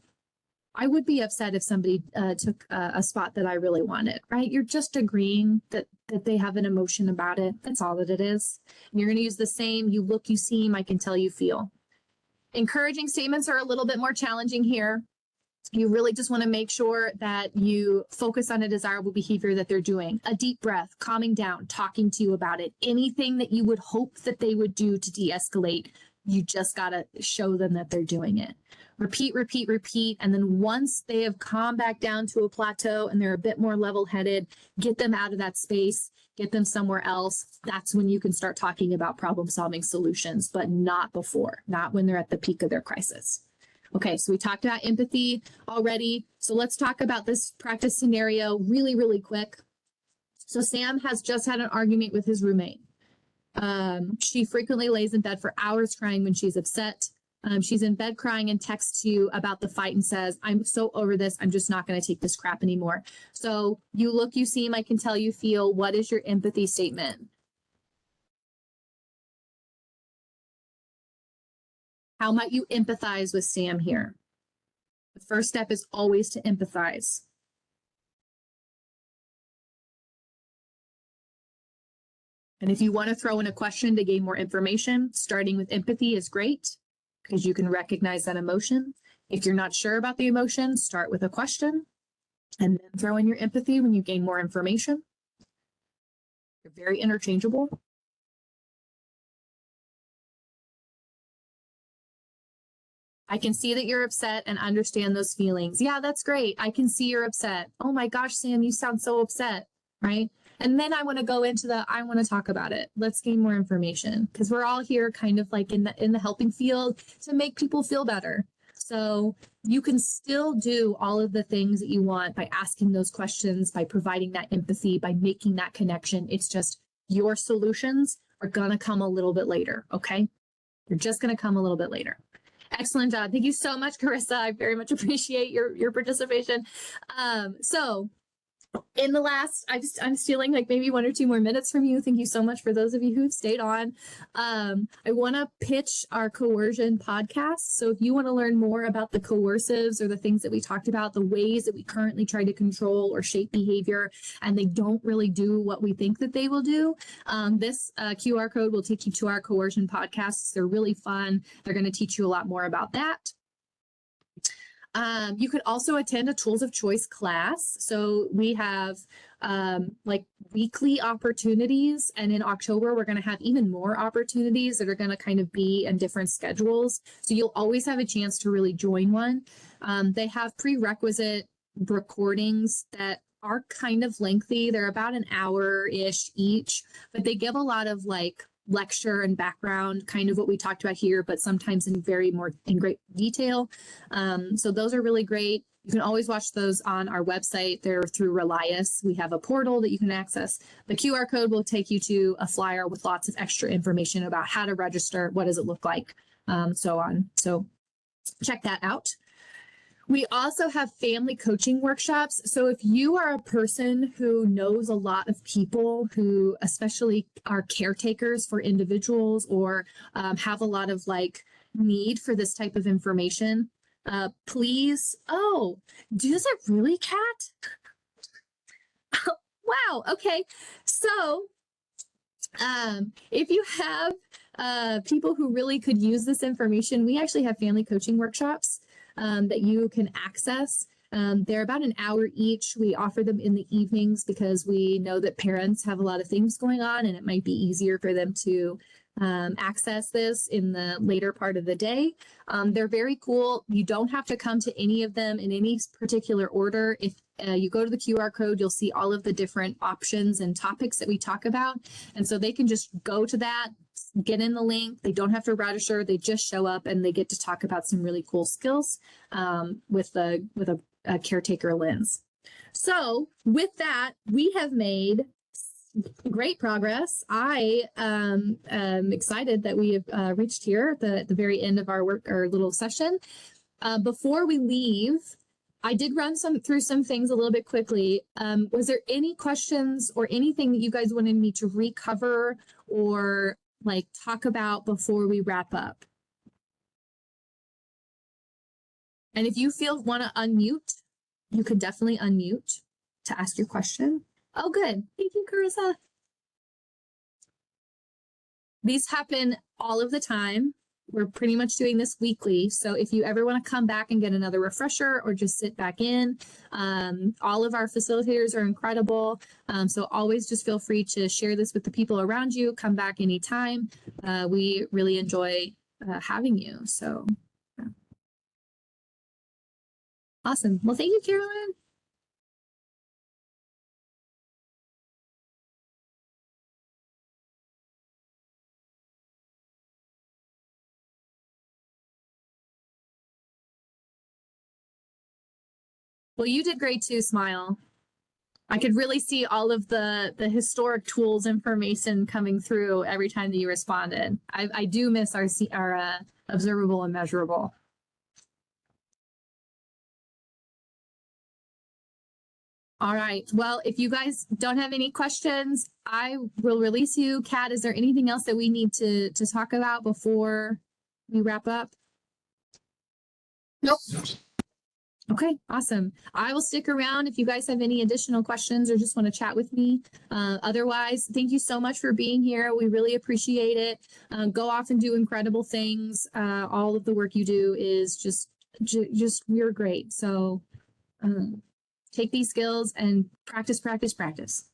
I would be upset if somebody took a spot that I really wanted, right? You're just agreeing that they have an emotion about it. That's all that it is. And you're going to use the same, you look, you seem, I can tell, you feel. Encouraging statements are a little bit more challenging here. You really just want to make sure that you focus on a desirable behavior that they're doing. A deep breath, calming down, talking to you about it. Anything that you would hope that they would do to de-escalate, You just got to show them that they're doing it. Repeat, repeat, repeat. And then once they have calmed back down to a plateau and they're a bit more level-headed, get them out of that space, get them somewhere else. That's when you can start talking about problem-solving solutions, but not before, not when they're at the peak of their crisis. Okay, so we talked about empathy already. So let's talk about this practice scenario really, really quick. So Sam has just had an argument with his roommate. She frequently lays in bed for hours crying when she's upset. She's in bed crying and texts you about the fight and says, I'm so over this. I'm just not going to take this crap anymore. So you look, you seem, I can tell you feel. What is your empathy statement? How might you empathize with Sam here? The first step is always to empathize. And if you want to throw in a question to gain more information, starting with empathy is great because you can recognize that emotion. If you're not sure about the emotion, start with a question and then throw in your empathy when you gain more information. They're very interchangeable. I can see that you're upset and understand those feelings. Yeah, that's great. I can see you're upset. Oh my gosh, Sam, you sound so upset, right? And then I want to go into I want to talk about it. Let's gain more information because we're all here kind of like in the helping field to make people feel better. So you can still do all of the things that you want by asking those questions, by providing that empathy, by making that connection. It's just your solutions are going to come a little bit later, okay? They're just going to come a little bit later. Excellent job. Thank you so much, Carissa. I very much appreciate your participation. So in the last, I'm stealing like maybe 1 or 2 more minutes from you. Thank you so much for those of you who've stayed on. I want to pitch our coercion podcast. So if you want to learn more about the coercives or the things that we talked about, the ways that we currently try to control or shape behavior, and they don't really do what we think that they will do, this QR code will take you to our coercion podcasts. They're really fun. They're going to teach you a lot more about that. You could also attend a tools of choice class. So we have like weekly opportunities, and in October we're going to have even more opportunities that are going to kind of be in different schedules. So you'll always have a chance to really join one. They have prerequisite recordings that are kind of lengthy. They're about an hour-ish each, but they give a lot of like lecture and background, kind of what we talked about here, but sometimes in great detail. So those are really great. You can always watch those on our website. They're through Relias. We have a portal that you can access. The QR code will take you to a flyer with lots of extra information about how to register, what does it look like, so on. So check that out. We also have family coaching workshops. So if you are a person who knows a lot of people who especially are caretakers for individuals or have a lot of like need for this type of information, please. Oh, is it really, Kat? Wow. Okay. So if you have people who really could use this information, we actually have family coaching workshops that you can access. They're about an hour each. We offer them in the evenings because we know that parents have a lot of things going on and it might be easier for them to access this in the later part of the day. They're very cool. You don't have to come to any of them in any particular order. If you go to the QR code, you'll see all of the different options and topics that we talk about. And so they can just go to that, get in the link. They don't have to register. They just show up and they get to talk about some really cool skills with a caretaker lens. So with that, we have made great progress. I am excited that we have reached here at the very end of our little session. Before we leave, I did run through some things a little bit quickly. Was there any questions or anything that you guys wanted me to recover or like talk about before we wrap up? And if you want to unmute, you can definitely unmute to ask your question. Oh, good. Thank you, Carissa. These happen all of the time. We're pretty much doing this weekly. So if you ever want to come back and get another refresher or just sit back in, all of our facilitators are incredible. So always just feel free to share this with the people around you. Come back anytime. We really enjoy having you. So yeah. Awesome. Well, thank you, Carolyn. Well, you did great too, Smile. I could really see all of the historic tools information coming through every time that you responded. I do miss our observable and measurable. All right. Well, if you guys don't have any questions, I will release you. Kat, is there anything else that we need to talk about before we wrap up? Nope. Okay, awesome. I will stick around if you guys have any additional questions or just want to chat with me. Otherwise, thank you so much for being here. We really appreciate it. Go off and do incredible things. All of the work you do is just you're great. So take these skills and practice, practice, practice.